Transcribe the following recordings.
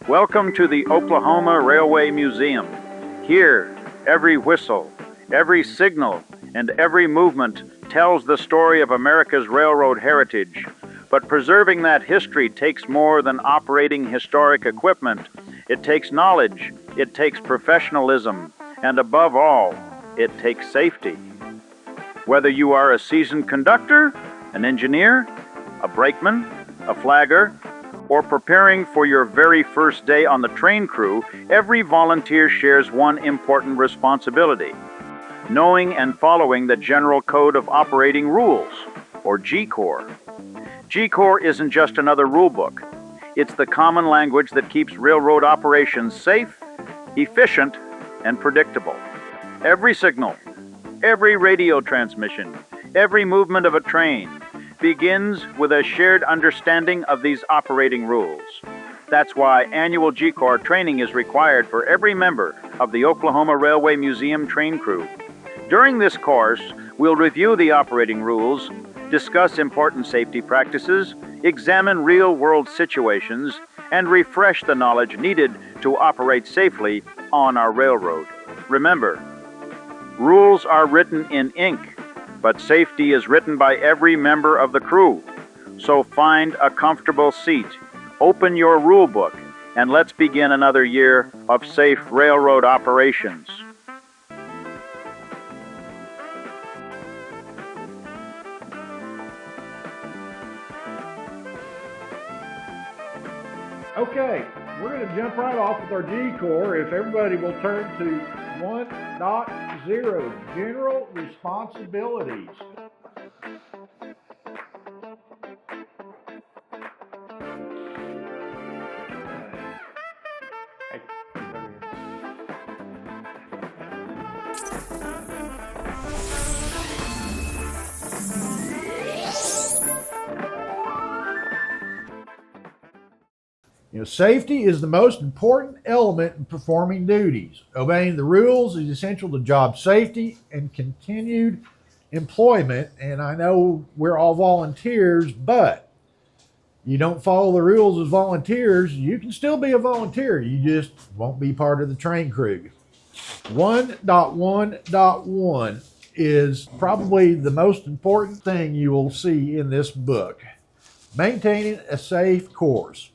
Welcome to the Oklahoma Railway Museum. Here, every whistle, every signal, and every movement tells the story of America's railroad heritage. But preserving that history takes more than operating historic equipment. It takes knowledge, it takes professionalism, and above all, it takes safety. Whether you are a seasoned conductor, an engineer, a brakeman, a flagger, or preparing for your very first day on the train crew, every volunteer shares one important responsibility: knowing and following the General Code of Operating Rules, or GCOR. GCOR isn't just another rule book. It's the common language that keeps railroad operations safe, efficient, and predictable. Every signal, every radio transmission, every movement of a train begins with a shared understanding of these operating rules. That's why annual GCOR training is required for every member of the Oklahoma Railway Museum train crew. During this course, we'll review the operating rules, discuss important safety practices, examine real-world situations, and refresh the knowledge needed to operate safely on our railroad. Remember, rules are written in ink, but safety is written by every member of the crew. So find a comfortable seat, open your rule book, and let's begin another year of safe railroad operations. Okay, we're going to jump right off with our GCOR. If everybody will turn to 1.0, General Responsibilities. Safety is the most important element in performing duties. Obeying the rules is essential to job safety and continued employment. And I know we're all volunteers, but you don't follow the rules as volunteers, you can still be a volunteer. You just won't be part of the train crew. 1.1.1 is probably the most important thing you will see in this book. Maintaining a safe course.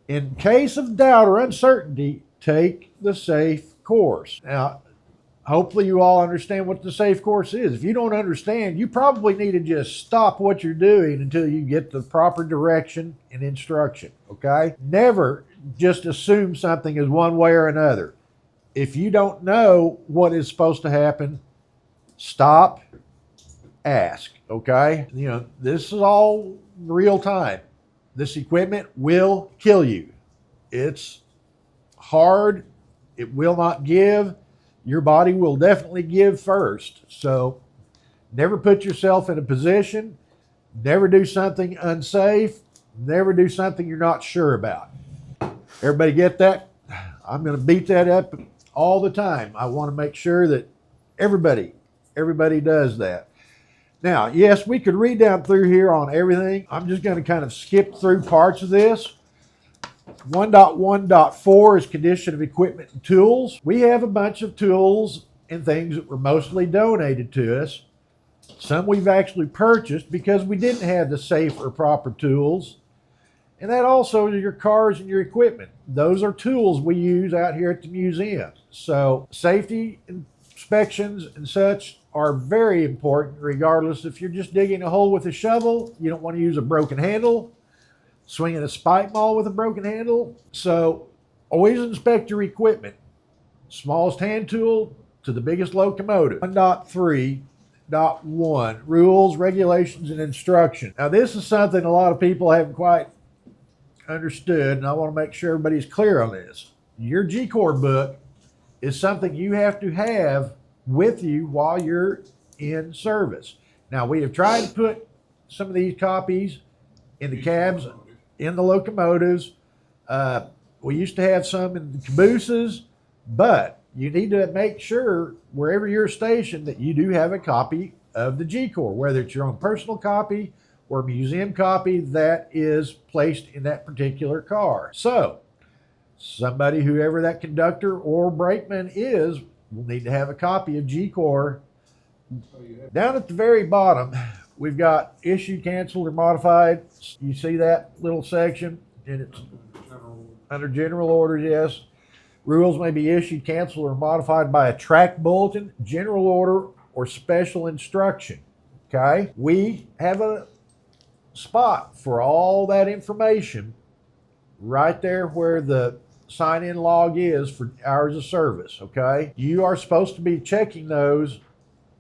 In case of doubt or uncertainty, take the safe course. Now, hopefully you all understand what the safe course is. If you don't understand, you probably need to just stop what you're doing until you get the proper direction and instruction, okay? Never just assume something is one way or another. If you don't know what is supposed to happen, stop, ask, okay? This is all real time. This equipment will kill you. It's hard. It will not give. Your body will definitely give first. So never put yourself in a position. Never do something unsafe. Never do something you're not sure about. Everybody get that? I'm going to beat that up all the time. I want to make sure that everybody does that. Now, yes, we could read down through here on everything. I'm just going to kind of skip through parts of this. 1.1.4 is condition of equipment and tools. We have a bunch of tools and things that were mostly donated to us. Some we've actually purchased because we didn't have the safe or proper tools. And that also is your cars and your equipment. Those are tools we use out here at the museum. So safety inspections and such are very important, regardless if you're just digging a hole with a shovel. You don't want to use a broken handle, swinging a spike maul with a broken handle. So always inspect your equipment, smallest hand tool to the biggest locomotive. 1.3.1, rules, regulations, and instruction. Now this is something a lot of people haven't quite understood, and I want to make sure everybody's clear on this. Your GCOR book is something you have to have with you while you're in service. Now, we have tried to put some of these copies in the cabs, in the locomotives. We used to have some in the cabooses, but you need to make sure wherever you're stationed that you do have a copy of the GCOR, whether it's your own personal copy or a museum copy that is placed in that particular car. So Somebody, whoever that conductor or brakeman is, will need to have a copy of GCOR. Down at the very bottom, we've got issued, canceled, or modified. You see that little section? And it's under general orders, yes. Rules may be issued, canceled, or modified by a track bulletin, general order, or special instruction. Okay? We have a spot for all that information right there where the sign-in log is for hours of service. Okay? You are supposed to be checking those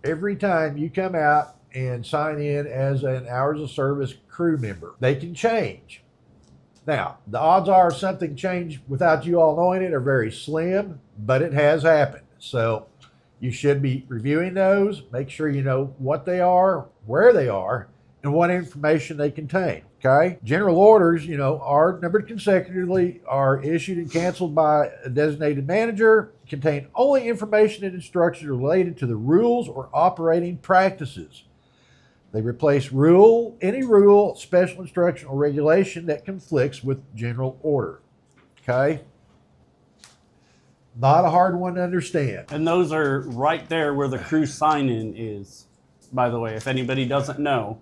every time you come out and sign in as an hours of service crew member. They can change. Now, the odds are something changed without you all knowing it are very slim, but it has happened. So you should be reviewing those. Make sure you know what they are, where they are, and what information they contain. Okay? General orders, are numbered consecutively, are issued and canceled by a designated manager, contain only information and instructions related to the rules or operating practices. They replace any rule, special instruction, or regulation that conflicts with general order. Okay? Not a hard one to understand. And those are right there where the crew sign-in is, by the way, if anybody doesn't know.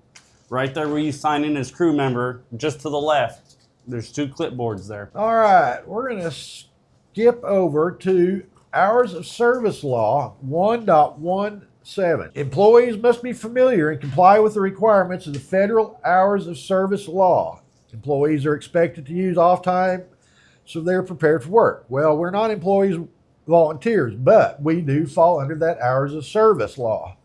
Right there where you sign in as crew member, just to the left, there's 2 clipboards there. All right, we're going to skip over to Hours of Service Law 1.17. Employees must be familiar and comply with the requirements of the Federal Hours of Service Law. Employees are expected to use off time so they're prepared for work. Well, we're not employees, volunteers, but we do fall under that Hours of Service Law.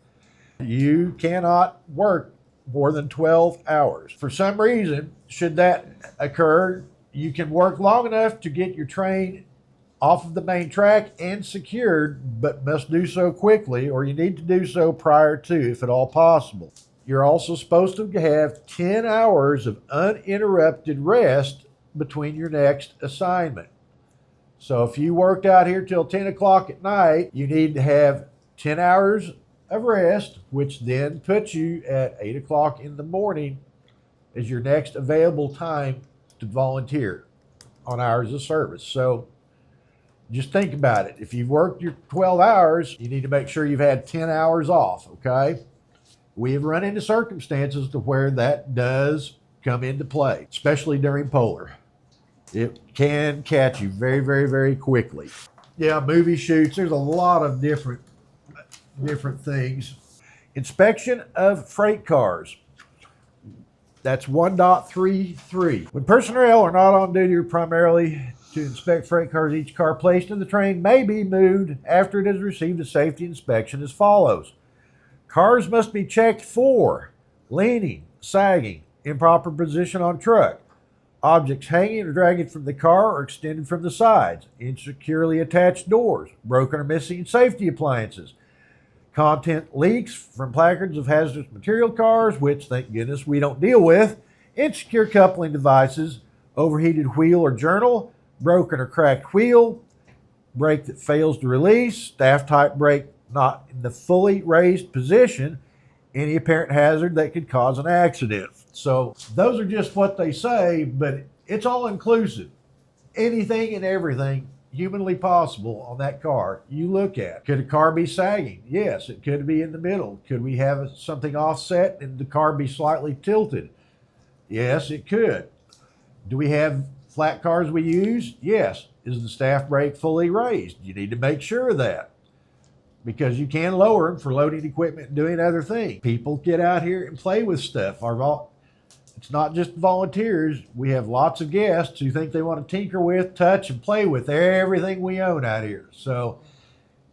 You cannot work more than 12 hours. For some reason, should that occur, you can work long enough to get your train off of the main track and secured, but must do so quickly, or you need to do so prior to, if at all possible. You're also supposed to have 10 hours of uninterrupted rest between your next assignment. So if you worked out here till 10 o'clock at night, you need to have 10 hours of rest, which then puts you at 8 o'clock in the morning as your next available time to volunteer on hours of service. So just think about it. If you've worked your 12 hours, you need to make sure you've had 10 hours off, okay? We have run into circumstances to where that does come into play, especially during polar. It can catch you very, very, very quickly. Yeah, movie shoots, there's a lot of different things. Inspection of freight cars. That's 1.33. When personnel are not on duty primarily to inspect freight cars, each car placed in the train may be moved after it has received a safety inspection as follows. Cars must be checked for leaning, sagging, improper position on truck, objects hanging or dragging from the car or extended from the sides, insecurely attached doors, broken or missing safety appliances, content leaks from placards of hazardous material cars, which thank goodness we don't deal with, insecure coupling devices, overheated wheel or journal, broken or cracked wheel, brake that fails to release, staff type brake not in the fully raised position, any apparent hazard that could cause an accident. So those are just what they say, but it's all inclusive. Anything and everything humanly possible on that car you look at. Could a car be sagging? Yes, it could be in the middle. Could we have something offset and the car be slightly tilted? Yes, it could. Do we have flat cars we use? Yes. Is the staff brake fully raised? You need to make sure of that, because you can lower them for loading equipment and doing other things. People get out here and play with stuff. It's not just volunteers. We have lots of guests who think they want to tinker with, touch, and play with everything we own out here. So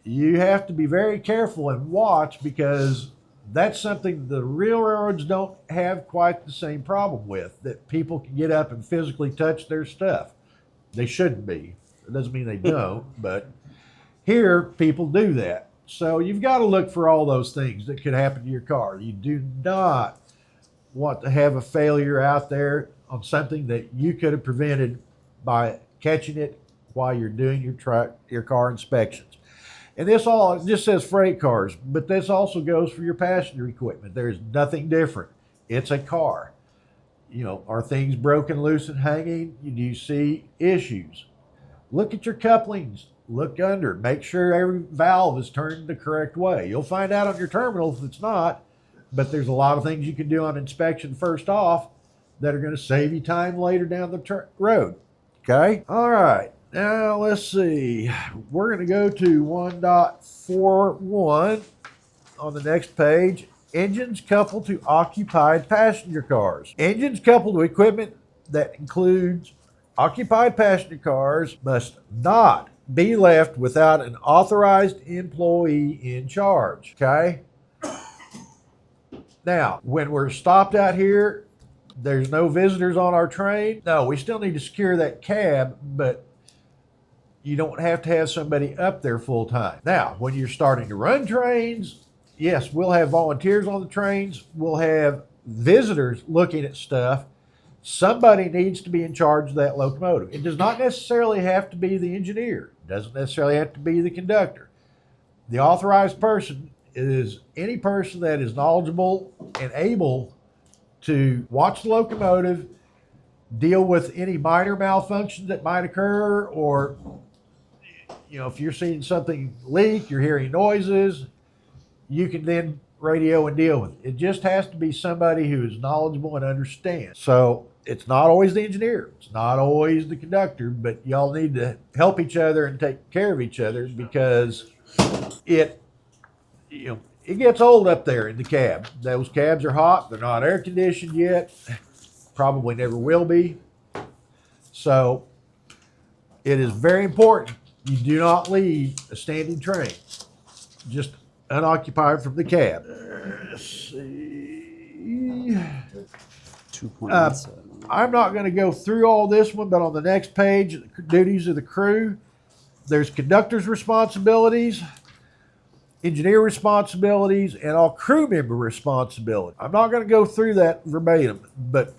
you have to be very careful and watch, because that's something the real railroads don't have quite the same problem with, that people can get up and physically touch their stuff. They shouldn't be. It doesn't mean they don't, but here people do that. So you've got to look for all those things that could happen to your car. You do not want to have a failure out there on something that you could have prevented by catching it while you're doing your car inspections. And this just says freight cars, but this also goes for your passenger equipment. There's nothing different. It's a car. Are things broken, loose, and hanging? Do you see issues? Look at your couplings. Look under. Make sure every valve is turned the correct way. You'll find out on your terminal if it's not, but there's a lot of things you can do on inspection first off that are going to save you time later down the road. Okay? All right. Now, let's see. We're going to go to 1.41 on the next page. Engines coupled to occupied passenger cars. Engines coupled to equipment that includes occupied passenger cars must not be left without an authorized employee in charge. Okay? Now, when we're stopped out here, there's no visitors on our train. No, we still need to secure that cab, but you don't have to have somebody up there full time. Now, when you're starting to run trains, yes, we'll have volunteers on the trains. We'll have visitors looking at stuff. Somebody needs to be in charge of that locomotive. It does not necessarily have to be the engineer. It doesn't necessarily have to be the conductor. The authorized person is any person that is knowledgeable and able to watch the locomotive, deal with any minor malfunctions that might occur, or if you're seeing something leak, you're hearing noises, you can then radio and deal with it. It just has to be somebody who is knowledgeable and understands. So it's not always the engineer, it's not always the conductor, but y'all need to help each other and take care of each other, because it gets old up there in the cab. Those cabs are hot. They're not air conditioned yet. Probably never will be. So it is very important you do not leave a standing train just unoccupied from the cab. Let's see. 2.17. I'm not going to go through all this one, but on the next page, duties of the crew, there's conductor's responsibilities, engineer responsibilities, and all crew member responsibility. I'm not going to go through that verbatim, but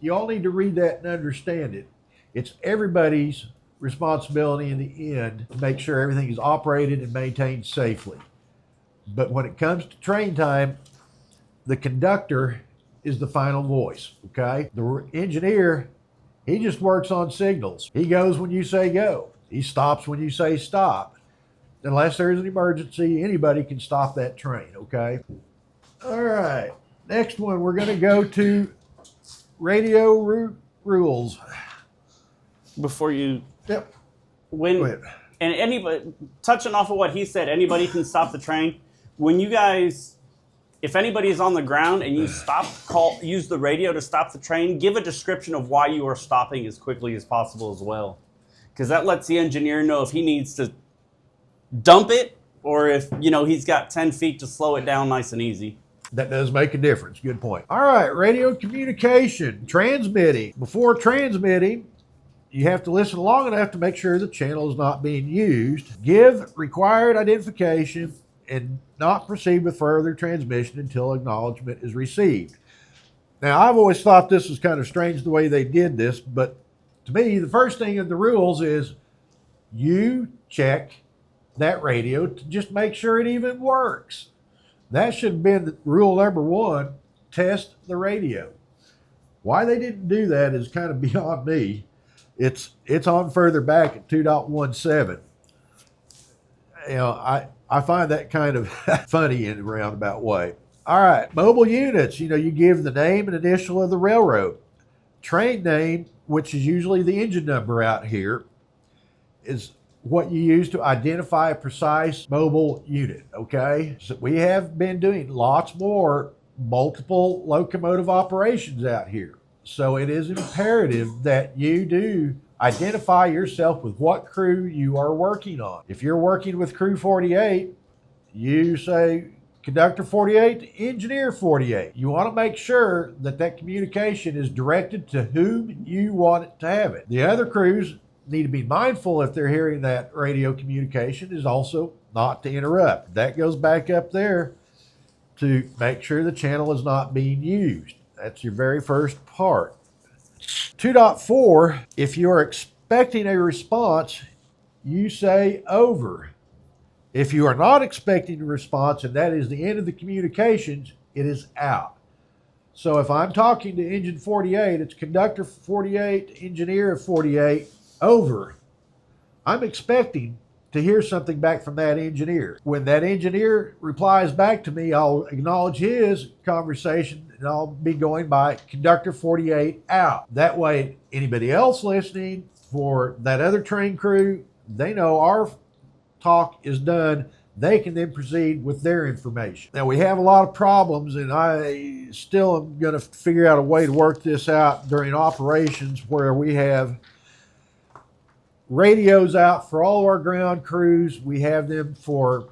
you all need to read that and understand it. It's everybody's responsibility in the end to make sure everything is operated and maintained safely. But when it comes to train time, the conductor is the final voice, okay? The engineer, he just works on signals. He goes when you say go. He stops when you say stop. Unless there's an emergency, anybody can stop that train, okay? All right, next one, we're gonna go to radio rules. Before you... Yep. Go ahead. And anybody, touching off of what he said, anybody can stop the train. When you guys, if anybody is on the ground and you use the radio to stop the train, give a description of why you are stopping as quickly as possible as well. Because that lets the engineer know if he needs to dump it or if, he's got 10 feet to slow it down nice and easy. That does make a difference. Good point. All right, radio communication, transmitting. Before transmitting, you have to listen long enough to make sure the channel is not being used. Give required identification and not proceed with further transmission until acknowledgement is received. Now, I've always thought this was kind of strange the way they did this, but to me, the first thing in the rules is you check that radio to just make sure it even works. That should have been rule number one, test the radio. Why they didn't do that is kind of beyond me. It's on further back at 2.17. I find that kind of funny in a roundabout way. All right, mobile units, you give the name and initial of the railroad. Train name, which is usually the engine number out here, is what you use to identify a precise mobile unit, okay? So we have been doing lots more multiple locomotive operations out here. So it is imperative that you do identify yourself with what crew you are working on. If you're working with crew 48, you say conductor 48 to engineer 48. You want to make sure that that communication is directed to whom you want it to have it. The other crews need to be mindful if they're hearing that radio communication is also not to interrupt. That goes back up there to make sure the channel is not being used. That's your very first part. 2.4, if you're expecting a response, you say over. If you are not expecting a response and that is the end of the communications, it is out. So if I'm talking to engine 48, it's conductor 48, engineer 48, over. I'm expecting to hear something back from that engineer. When that engineer replies back to me, I'll acknowledge his conversation and I'll be going by conductor 48 out. That way, anybody else listening for that other train crew, they know our talk is done. They can then proceed with their information. Now, we have a lot of problems, and I still am going to figure out a way to work this out during operations where we have radios out for all of our ground crews. We have them for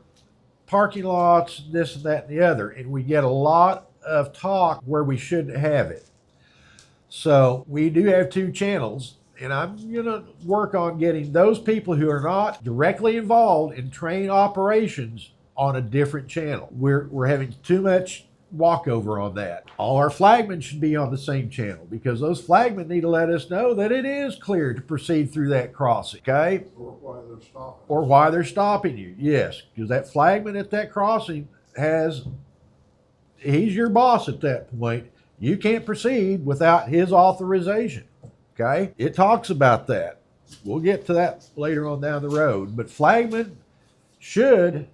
parking lots, this and that and the other, and we get a lot of talk where we shouldn't have it. So we do have 2 channels, and I'm going to work on getting those people who are not directly involved in train operations on a different channel. We're having too much walkover on that. All our flagmen should be on the same channel because those flagmen need to let us know that it is clear to proceed through that crossing, okay? Or why they're stopping. Or why they're stopping you, yes. Because that flagman at that crossing he's your boss at that point. You can't proceed without his authorization, okay? It talks about that. We'll get to that later on down the road. But flagmen should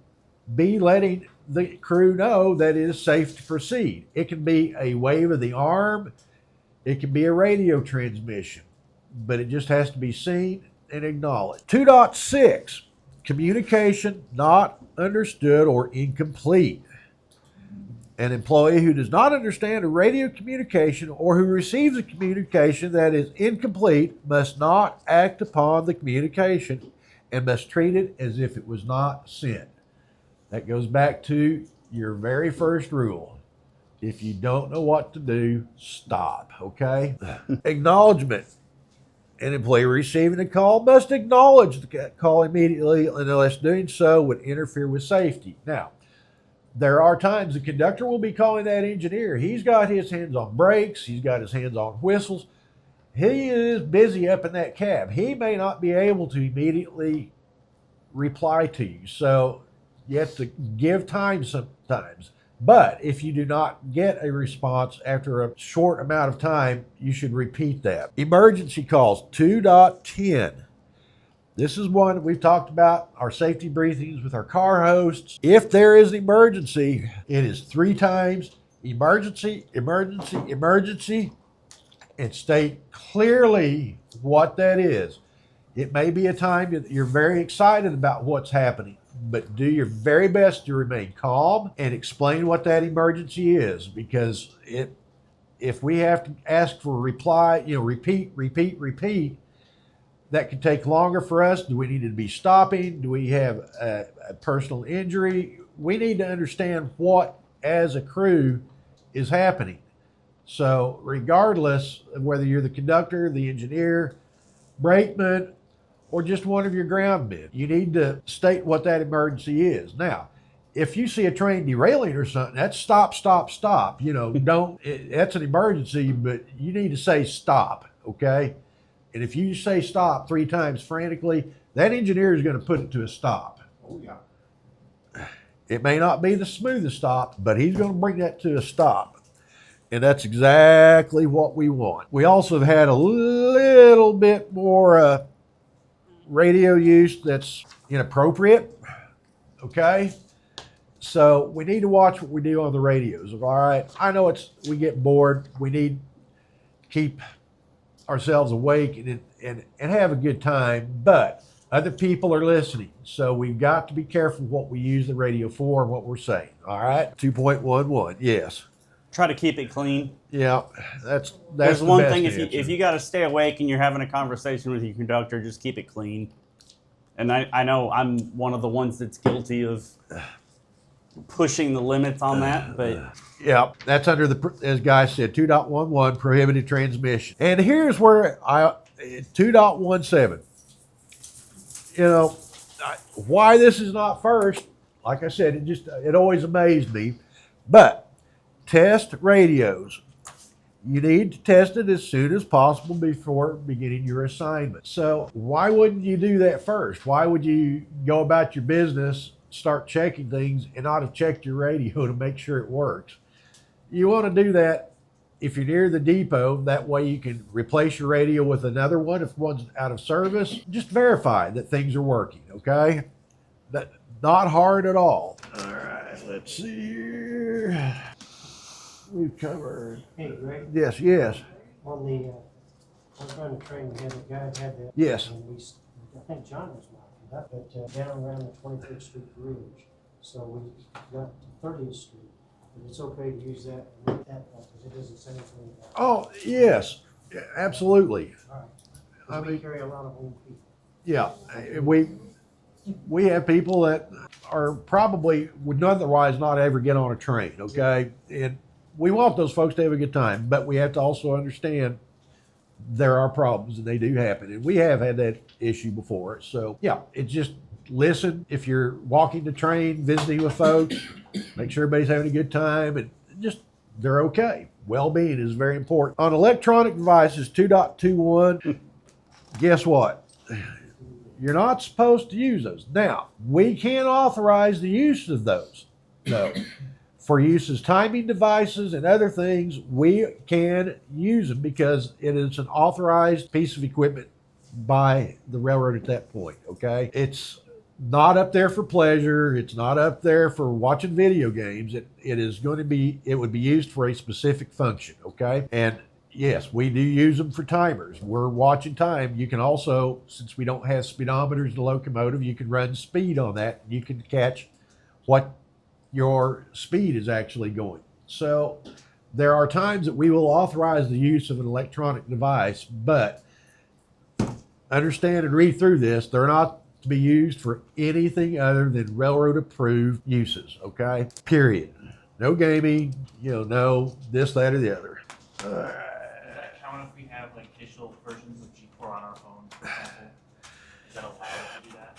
be letting the crew know that it is safe to proceed. It can be a wave of the arm. It can be a radio transmission, but it just has to be seen and acknowledged. 2.6, communication not understood or incomplete. An employee who does not understand a radio communication or who receives a communication that is incomplete must not act upon the communication and must treat it as if it was not sent. That goes back to your very first rule. If you don't know what to do, stop, okay? Acknowledgement. An employee receiving a call must acknowledge the call immediately unless doing so would interfere with safety. Now, there are times the conductor will be calling that engineer. He's got his hands on brakes. He's got his hands on whistles. He is busy up in that cab. He may not be able to immediately reply to you. So you have to give time sometimes. But if you do not get a response after a short amount of time, you should repeat that. Emergency calls, 2.10. This is one that we've talked about, our safety briefings with our car hosts. If there is an emergency, it is 3 times emergency, emergency, emergency, and state clearly what that is. It may be a time that you're very excited about what's happening, but do your very best to remain calm and explain what that emergency is, because if we have to ask for a reply, repeat, that could take longer for us. Do we need to be stopping? Do we have a personal injury? We need to understand what, as a crew, is happening. So regardless of whether you're the conductor, the engineer, brakeman, or just one of your ground men, you need to state what that emergency is. Now, if you see a train derailing or something, that's stop. That's an emergency, but you need to say stop, okay? And if you say stop 3 times frantically, that engineer is going to put it to a stop. Oh, yeah. It may not be the smoothest stop, but he's going to bring that to a stop. And that's exactly what we want. We also have had a little bit more radio use that's inappropriate, okay? So we need to watch what we do on the radios, all right? I know we get bored. We need to keep ourselves awake and have a good time, but other people are listening. So we've got to be careful what we use the radio for and what we're saying, all right? 2.11, yes. Try to keep it clean. Yeah, that's There's the one best thing, answer. if you got to stay awake and you're having a conversation with your conductor, just keep it clean. And I know I'm one of the ones that's guilty of pushing the limits on that, but yeah, that's under as Guy said, 2.11 prohibited transmission. And here's where 2.17. Why this is not first, like I said, it always amazed me. But test radios. You need to test it as soon as possible before beginning your assignment. So why wouldn't you do that first? Why would you go about your business, start checking things, and not have checked your radio to make sure it works? You want to do that if you're near the depot, that way you can replace your radio with another one if one's out of service. Just verify that things are working, okay? That, not hard at all. All right, let's see here. We've covered. Hey, Greg, Yes, yes, on the, I was on the train, we had a guy had that. yes. And we, I think John was marking that, but down around the 23rd Street Bridge. So we got to 30th Street, but it's okay to use that, because it doesn't say anything about. Oh, yes, absolutely. All right. I 'Cause we mean- carry a lot of old people. Yeah, we have people that are probably would otherwise not ever get on a train, okay? And we want those folks to have a good time, but we have to also understand there are problems and they do happen. And we have had that issue before. So yeah, it's just listen. If you're walking the train, visiting with folks, make sure everybody's having a good time and just they're okay. Well-being is very important. On electronic devices 2.21, guess what? You're not supposed to use those. Now, we can authorize the use of those. No. For use as timing devices and other things, we can use them because it is an authorized piece of equipment by the railroad at that point, okay? It's not up there for pleasure. It's not up there for watching video games. It would be used for a specific function, okay? And yes, we do use them for timers. We're watching time. You can also, since we don't have speedometers in the locomotive, you can run speed on that. You can catch what your speed is actually going. So there are times that we will authorize the use of an electronic device, but understand and read through this. They're not to be used for anything other than railroad approved uses, okay? Period. No gaming, no this, that, or the other. Does that count if we have like digital versions of GCOR on our phones, for example? Is that allowed to do that?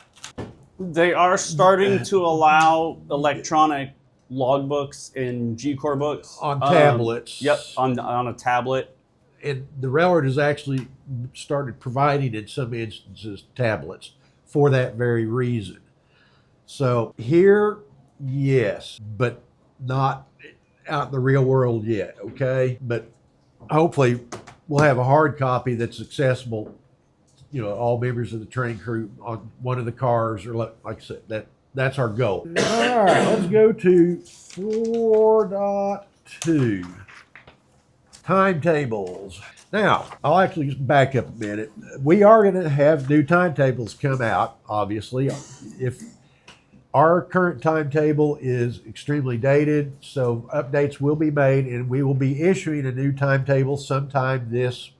They are starting to allow electronic logbooks in GCOR books. On tablets. Yep, on a tablet. And the railroad has actually started providing, in some instances, tablets for that very reason. So here, yes, but not out in the real world yet, okay? But hopefully we'll have a hard copy that's accessible, all members of the train crew on one of the cars, or like I said, that's our goal. All right, let's go to 4.2. Timetables. Now, I'll actually just back up a minute. We are going to have new timetables come out, obviously. If our current timetable is extremely dated, so updates will be made, and we will be issuing a new timetable sometime this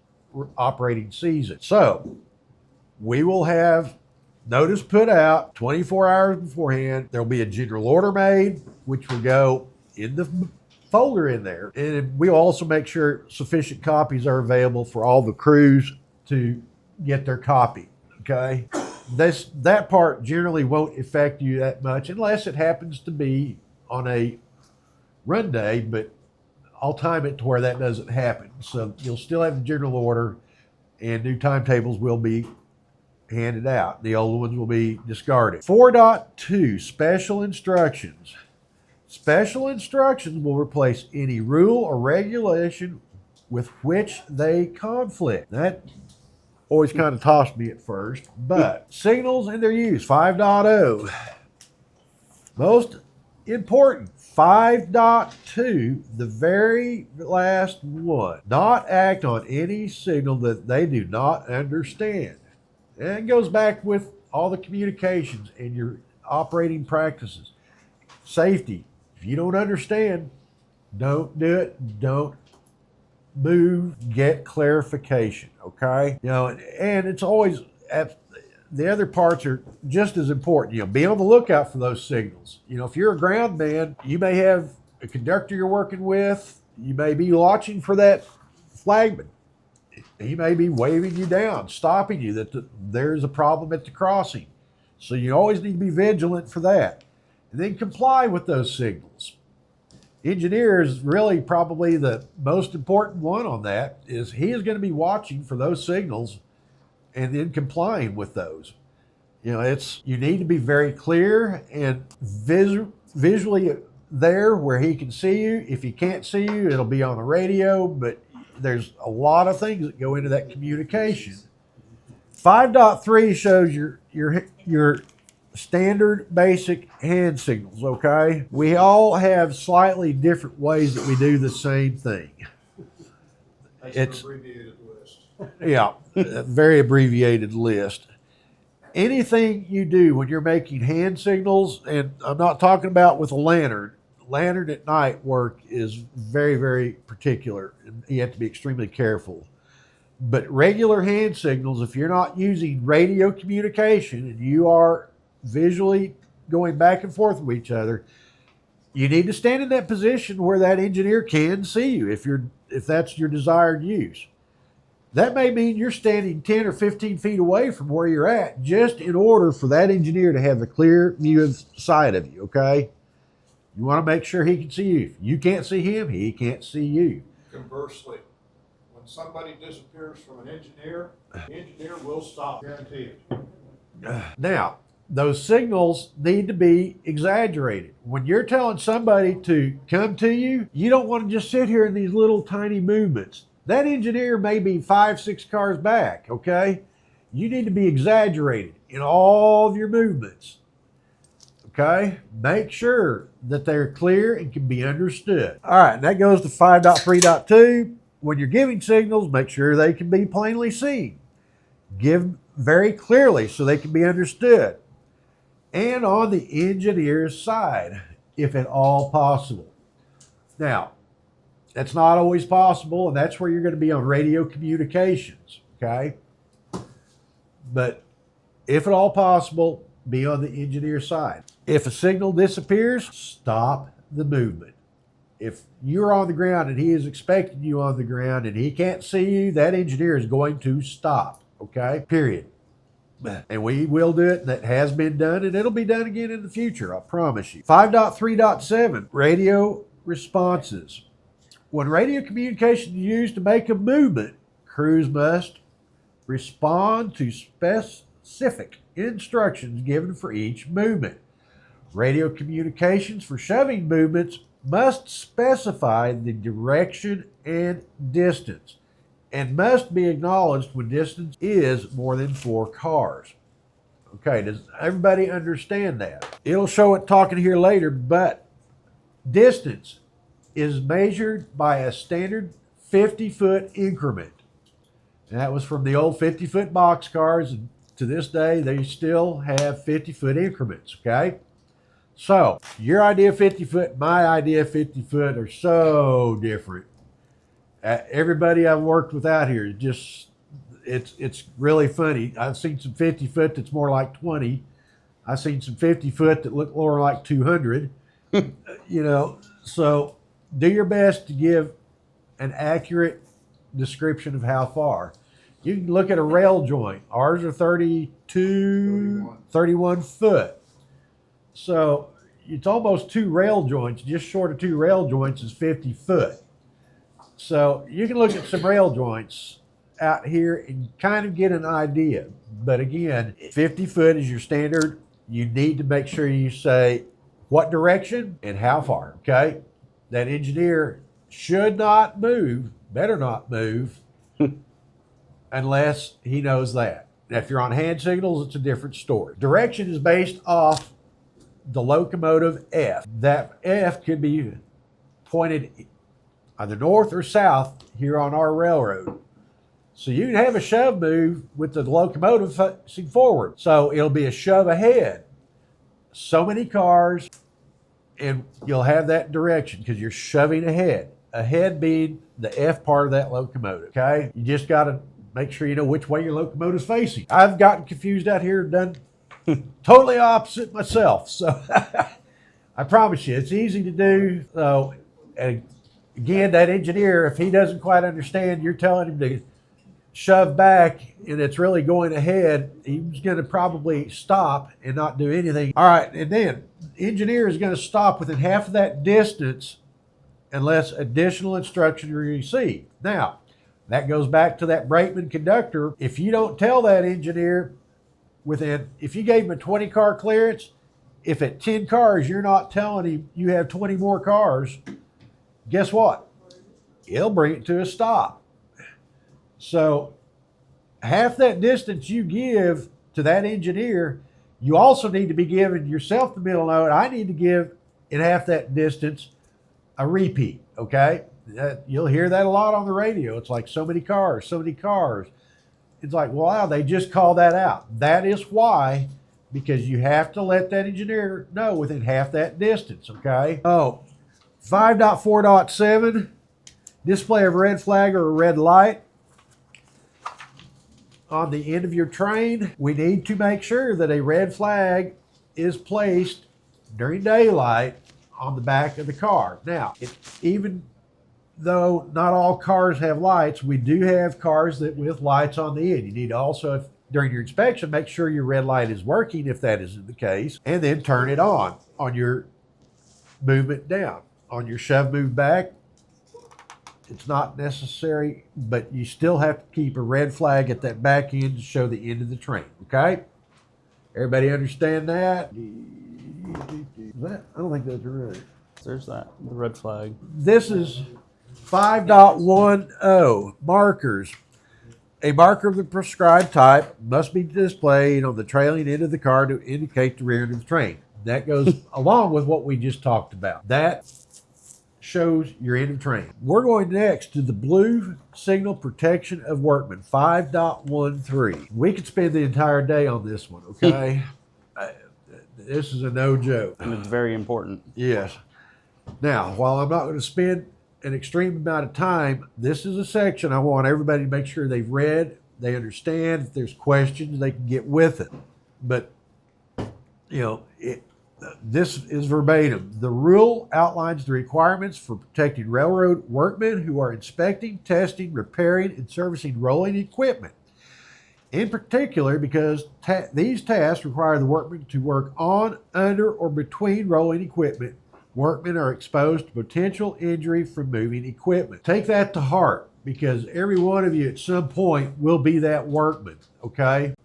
operating season. So, we will have notice put out 24 hours beforehand. There'll be a general order made, which will go in the folder in there. And we'll also make sure sufficient copies are available for all the crews to get their copy, okay? That part generally won't affect you that much unless it happens to be on a run day, but I'll time it to where that doesn't happen. So you'll still have the general order and new timetables will be handed out. The old ones will be discarded. 4.2, special instructions. Special instructions will replace any rule or regulation with which they conflict. That always kind of tossed me at first, but signals and their use, 5.0. Most important, 5.2, the very last one. Not act on any signal that they do not understand. And it goes back with all the communications and your operating practices. Safety. If you don't understand, don't do it. Don't move. Get clarification, okay? And it's always, the other parts are just as important. Be on the lookout for those signals. If you're a ground man, you may have a conductor you're working with. You may be watching for that flagman. He may be waving you down, stopping you, that there's a problem at the crossing. So you always need to be vigilant for that. And then comply with those signals. Engineer is really probably the most important one on that, is he is going to be watching for those signals and then complying with those. You need to be very clear and visually there where he can see you. If he can't see you, it'll be on the radio, but there's a lot of things that go into that communication. 5.3 shows your standard basic hand signals, okay? We all have slightly different ways that we do the same thing. It's an abbreviated list. Yeah, a very abbreviated list. Anything you do when you're making hand signals, and I'm not talking about with a lantern. Lantern at night work is very, very particular. And you have to be extremely careful. But regular hand signals, if you're not using radio communication and you are visually going back and forth with each other, you need to stand in that position where that engineer can see you if that's your desired use. That may mean you're standing 10 or 15 feet away from where you're at just in order for that engineer to have the clear view of sight of you, okay? You want to make sure he can see you. If you can't see him, he can't see you. Conversely, when somebody disappears from an engineer, the engineer will stop, guarantee it. Now, those signals need to be exaggerated. When you're telling somebody to come to you, you don't want to just sit here in these little tiny movements. That engineer may be 5, 6 cars back, okay? You need to be exaggerated in all of your movements, okay? Make sure that they're clear and can be understood. All right, and that goes to 5.3.2. When you're giving signals, make sure they can be plainly seen. Give very clearly so they can be understood. And on the engineer's side, if at all possible. Now, that's not always possible, and that's where you're going to be on radio communications, okay? But if at all possible, be on the engineer's side. If a signal disappears, stop the movement. If you're on the ground and he is expecting you on the ground and he can't see you, that engineer is going to stop, okay? Period. And we will do it. That has been done, and it'll be done again in the future, I promise you. 5.3.7, radio responses. When radio communication is used to make a movement, crews must respond to specific instructions given for each movement. Radio communications for shoving movements must specify the direction and distance, and must be acknowledged when distance is more than 4 cars. Okay, does everybody understand that? It'll show it talking here later, but distance is measured by a standard 50-foot increment. And that was from the old 50-foot box cars, and to this day, they still have 50-foot increments, okay? So, your idea of 50-foot, my idea of 50-foot are so different. Everybody I've worked with out here, it's really funny. I've seen some 50-foot that's more like 20. I've seen some 50-foot that look more like 200. So do your best to give an accurate description of how far. You can look at a rail joint. Ours are 31 foot. So it's almost 2 rail joints. Just short of 2 rail joints is 50 foot. So you can look at some rail joints out here and kind of get an idea. But again, 50 foot is your standard. You need to make sure you say what direction and how far, okay? That engineer should not move, better not move, unless he knows that. Now, if you're on hand signals, it's a different story. Direction is based off the locomotive F. That F could be pointed either north or south here on our railroad. So you can have a shove move with the locomotive facing forward. So it'll be a shove ahead. So many cars, and you'll have that direction because you're shoving ahead. Ahead being the F part of that locomotive, okay? You just got to make sure you know which way your locomotive's facing. I've gotten confused out here and done totally opposite myself. So I promise you, it's easy to do. So, and again, that engineer, if he doesn't quite understand, you're telling him to shove back and it's really going ahead, he's going to probably stop and not do anything. All right, and then the engineer is going to stop within half of that distance unless additional instruction is received. Now, that goes back to that brakeman conductor. If you don't tell that engineer if you gave him a 20 car clearance If at 10 cars you're not telling him you have 20 more cars, guess what? He'll bring it to a stop. So half that distance you give to that engineer, you also need to be giving yourself the mental note, I need to give in half that distance a repeat, okay? You'll hear that a lot on the radio. It's like so many cars, so many cars. It's like, wow, they just called that out. That is why, because you have to let that engineer know within half that distance, okay? Oh, 5.4.7, display of red flag or a red light on the end of your train. We need to make sure that a red flag is placed during daylight on the back of the car. Now, even though not all cars have lights, we do have cars that with lights on the end. You need to also, during your inspection, make sure your red light is working if that isn't the case, and then turn it on your movement down. On your shove move back, it's not necessary, but you still have to keep a red flag at that back end to show the end of the train, okay? Everybody understand that? I don't think that's right. There's that, the red flag. This is 5.10 markers. A marker of the prescribed type must be displayed on the trailing end of the car to indicate the rear end of the train. That goes along with what we just talked about. That shows your end of train. We're going next to the blue signal protection of workmen, 5.13. We could spend the entire day on this one, okay? This is a no joke. And it's very important. Yes. Now, while I'm not going to spend an extreme amount of time, this is a section I want everybody to make sure they've read, they understand. If there's questions, they can get with it. But, you know, this is verbatim. The rule outlines the requirements for protecting railroad workmen who are inspecting, testing, repairing, and servicing rolling equipment. In particular, because these tasks require the workmen to work on, under, or between rolling equipment, workmen are exposed to potential injury from moving equipment. Take that to heart, because every one of you at some point will be that workman, okay?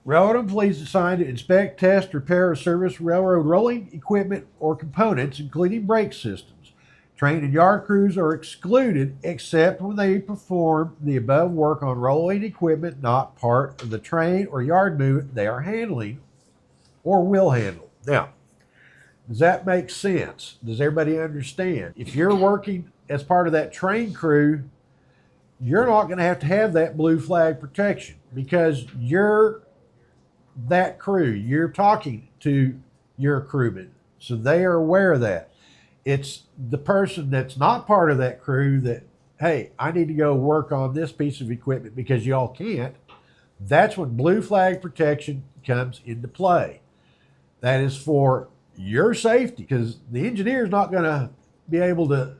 Railroad employees assigned to inspect, test, repair, or service railroad rolling equipment or components, including brake systems. Train and yard crews are excluded except when they perform the above work on rolling equipment not part of the train or yard movement they are handling or will handle. Now, does that make sense? Does everybody understand? If you're working as part of that train crew, you're not going to have that blue flag protection because you're that crew. You're talking to your crewmen, so they are aware of that. It's the person that's not part of that crew that, hey, I need to go work on this piece of equipment because y'all can't. That's when blue flag protection comes into play. That is for your safety, because the engineer is not going to be able to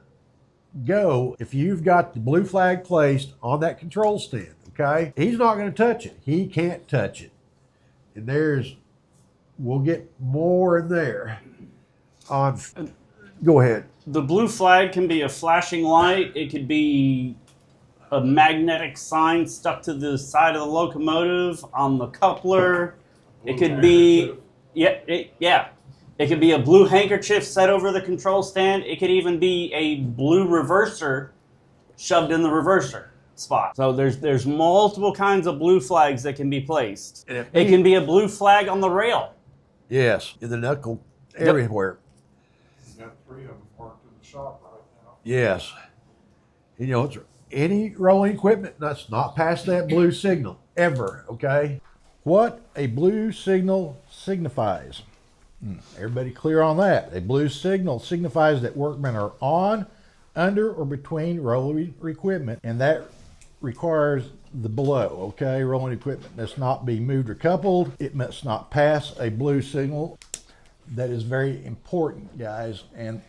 go if you've got the blue flag placed on that control stand, okay? He's not going to touch it. He can't touch it. And we'll get more in there on, go ahead. The blue flag can be a flashing light. It could be a magnetic sign stuck to the side of the locomotive on the coupler. It could be, It could be a blue handkerchief set over the control stand. It could even be a blue reverser shoved in the reverser spot. So there's multiple kinds of blue flags that can be placed. It can be a blue flag on the rail. Yes, in the knuckle, everywhere. We've got 3 of them parked in the shop right now. Yes. You know, it's any rolling equipment that's not past that blue signal, ever, okay? What a blue signal signifies. Everybody clear on that? A blue signal signifies that workmen are on, under, or between rolling equipment, and that requires the below, okay? Rolling equipment must not be moved or coupled. It must not pass a blue signal. That is very important, guys. And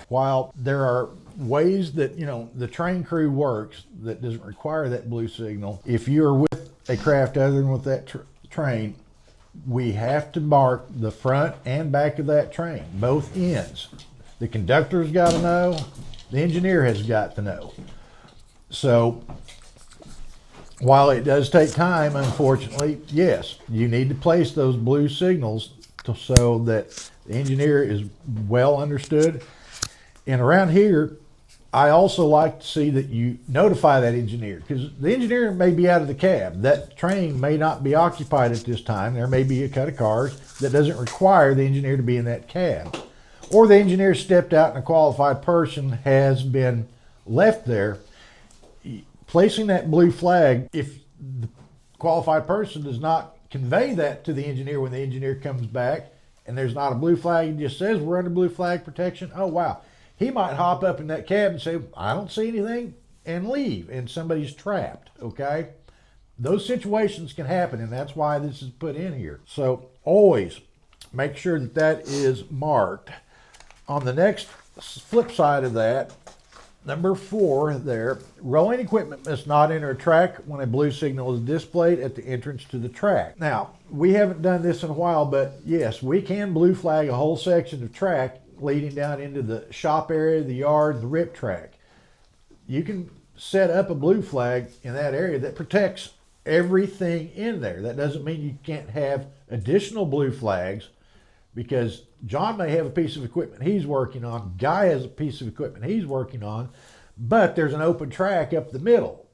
while there are ways that, you know, the train crew works that doesn't require that blue signal, if you're with a craft other than with that train, we have to mark the front and back of that train, both ends. The conductor's got to know, the engineer has got to know. So while it does take time, unfortunately, yes, you need to place those blue signals so that the engineer is well understood. And around here, I also like to see that you notify that engineer, because the engineer may be out of the cab. That train may not be occupied at this time. There may be a cut of cars that doesn't require the engineer to be in that cab. Or the engineer stepped out and a qualified person has been left there. Placing that blue flag, if the qualified person does not convey that to the engineer when the engineer comes back and there's not a blue flag, it just says we're under blue flag protection. Oh, wow. He might hop up in that cab and say, I don't see anything, and leave, and somebody's trapped, okay? Those situations can happen, and that's why this is put in here. So always make sure that that is marked. On the next flip side of that, number 4 there, rolling equipment must not enter a track when a blue signal is displayed at the entrance to the track. Now, we haven't done this in a while, but yes, we can blue flag a whole section of track leading down into the shop area, the yard, the rip track. You can set up a blue flag in that area that protects everything in there. That doesn't mean you can't have additional blue flags, because John may have a piece of equipment he's working on, Guy has a piece of equipment he's working on, but there's an open track up the middle.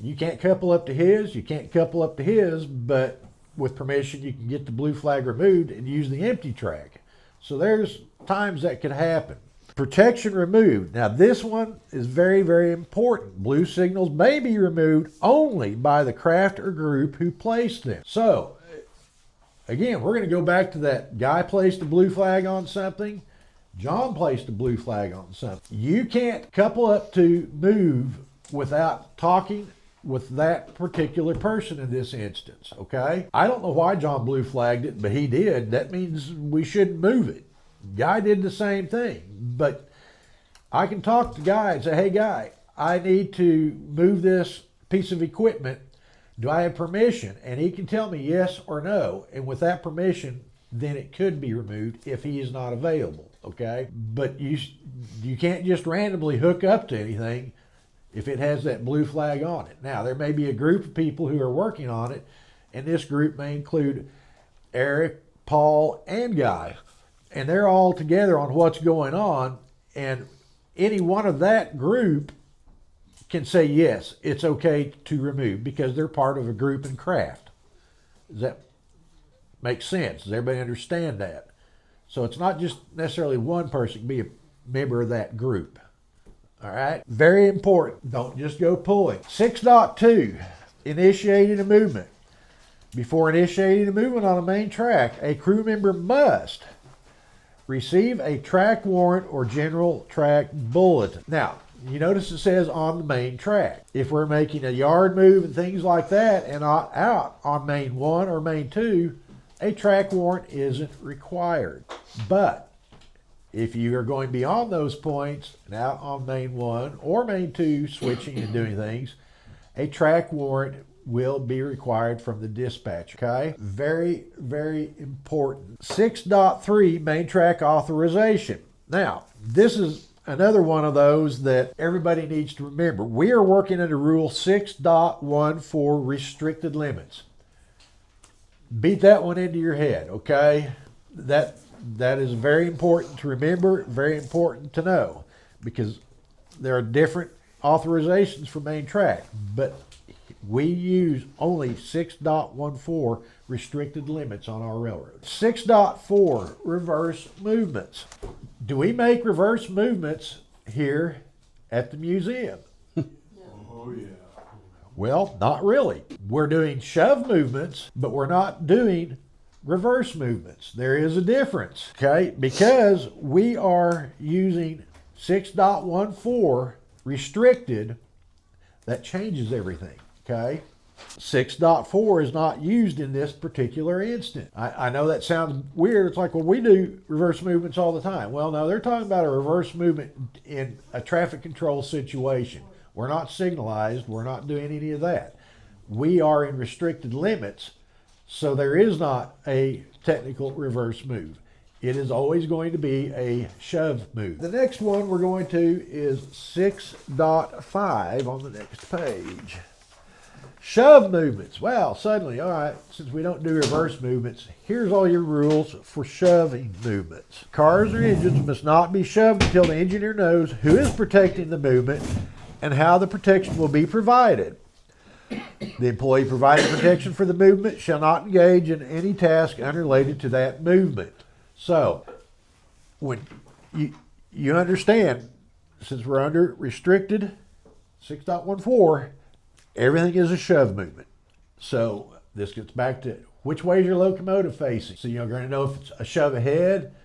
You can't couple up to his, you can't couple up to his, but with permission you can get the blue flag removed and use the empty track. So there's times that could happen. Protection removed. Now this one is very, very important. Blue signals may be removed only by the craft or group who placed them. So again, we're going to go back to that guy placed a blue flag on something, John placed a blue flag on something. You can't couple up to move without talking with that particular person in this instance, okay? I don't know why John blue flagged it, but he did. That means we shouldn't move it. Guy did the same thing, but I can talk to Guy and say, hey Guy, I need to move this piece of equipment. Do I have permission? And he can tell me yes or no. And with that permission, then it could be removed if he is not available, okay? But you can't just randomly hook up to anything if it has that blue flag on it. Now, there may be a group of people who are working on it, and this group may include Eric, Paul, and Guy. And they're all together on what's going on, and any one of that group can say, yes, it's okay to remove, because they're part of a group and craft. Does that make sense? Does everybody understand that? So it's not just necessarily one person can be a member of that group. All right? Very important. Don't just go pulling. 6.2, initiating a movement. Before initiating a movement on a main track, a crew member must receive a track warrant or general track bulletin. Now, you notice it says on the main track. If we're making a yard move and things like that and not out on main 1 or main 2, a track warrant isn't required. But if you are going beyond those points and out on main 1 or main 2, switching and doing things, a track warrant will be required from the dispatcher, okay? Very, very important. 6.3, main track authorization. Now, this is another one of those that everybody needs to remember. We are working under Rule 6.14, restricted limits. Beat that one into your head, okay? That is very important to remember, very important to know, because there are different authorizations for main track, but we use only 6.14 restricted limits on our railroad. 6.4, reverse movements. Do we make reverse movements here at the museum? Oh, yeah. Well, not really. We're doing shove movements, but we're not doing reverse movements. There is a difference, okay? Because we are using 6.14 restricted, that changes everything, okay? 6.4 is not used in this particular instant. I know that sounds weird. It's like, well, we do reverse movements all the time. Well, no, they're talking about a reverse movement in a traffic control situation. We're not signalized. We're not doing any of that. We are in restricted limits, so there is not a technical reverse move. It is always going to be a shove move. The next one we're going to is 6.5 on the next page. Shove movements. Well, suddenly, all right, since we don't do reverse movements, here's all your rules for shoving movements. Cars or engines must not be shoved until the engineer knows who is protecting the movement and how the protection will be provided. The employee providing protection for the movement shall not engage in any task unrelated to that movement. So, when you understand, since we're under restricted 6.14, everything is a shove movement. So this gets back to which way is your locomotive facing. So you're going to know if it's a shove ahead,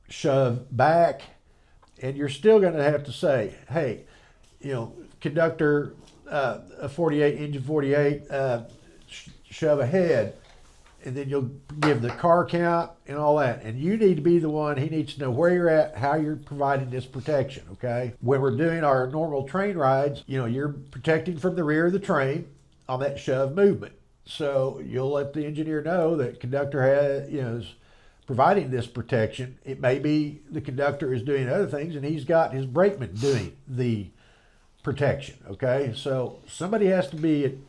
shove back, and you're still going to have to say, hey, conductor 48, engine 48, shove ahead, and then you'll give the car count and all that. And you need to be the one, he needs to know where you're at, how you're providing this protection, okay? When we're doing our normal train rides, you're protecting from the rear of the train on that shove movement. So you'll let the engineer know that conductor is providing this protection. It may be the conductor is doing other things and he's got his brakeman doing the protection, okay? So somebody has to be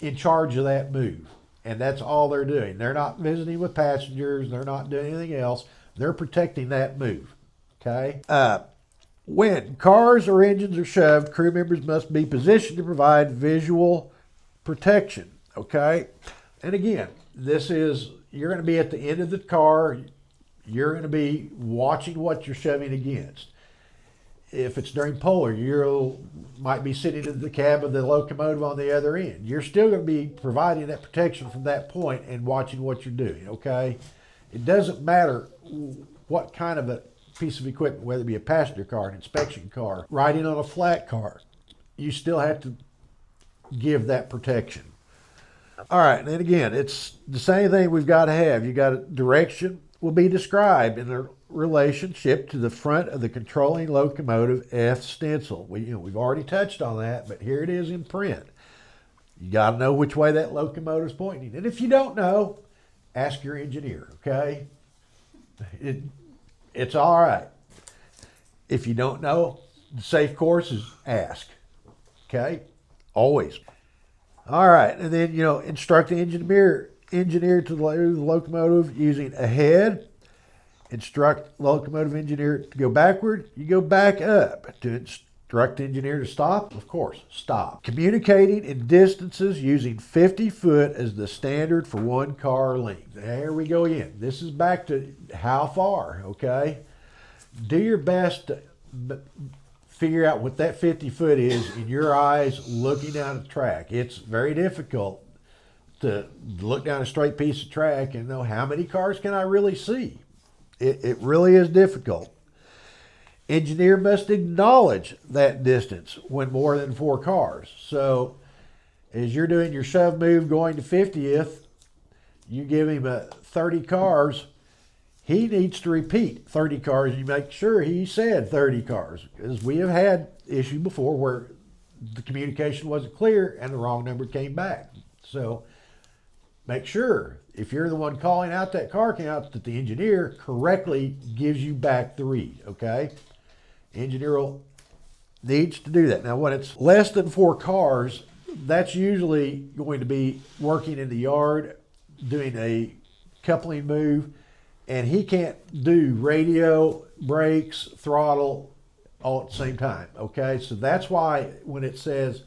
in charge of that move. And that's all they're doing. They're not visiting with passengers. They're not doing anything else. They're protecting that move, okay? When cars or engines are shoved, crew members must be positioned to provide visual protection, okay? And again, you're going to be at the end of the car. You're going to be watching what you're shoving against. If it's during polar, you might be sitting in the cab of the locomotive on the other end. You're still going to be providing that protection from that point and watching what you're doing, okay? It doesn't matter what kind of a piece of equipment, whether it be a passenger car, an inspection car, riding on a flat car, you still have to give that protection. All right, and then again, it's the same thing we've got to have. You got a direction will be described in the relationship to the front of the controlling locomotive F stencil. We've already touched on that, but here it is in print. You got to know which way that locomotive is pointing. And if you don't know, ask your engineer, okay? It's all right. If you don't know, the safe course is ask, okay? Always. All right, and then, instruct the engineer to the locomotive using ahead. Instruct locomotive engineer to go backward, you go back up. To instruct the engineer to stop, of course, stop. Communicating in distances using 50 foot as the standard for one car length. There we go again. This is back to how far, okay? Do your best to figure out what that 50 foot is in your eyes looking down the track. It's very difficult to look down a straight piece of track and know how many cars can I really see. It really is difficult. Engineer must acknowledge that distance when more than 4 cars. So as you're doing your shove move going to 50th, you give him 30 cars, he needs to repeat 30 cars. You make sure he said 30 cars, because we have had issues before where the communication wasn't clear and the wrong number came back. So make sure, if you're the one calling out that car count, that the engineer correctly gives you back the read, okay? Engineer needs to do that. Now, when it's less than 4 cars, that's usually going to be working in the yard, doing a coupling move, and he can't do radio, brakes, throttle all at the same time, okay? So that's why when it says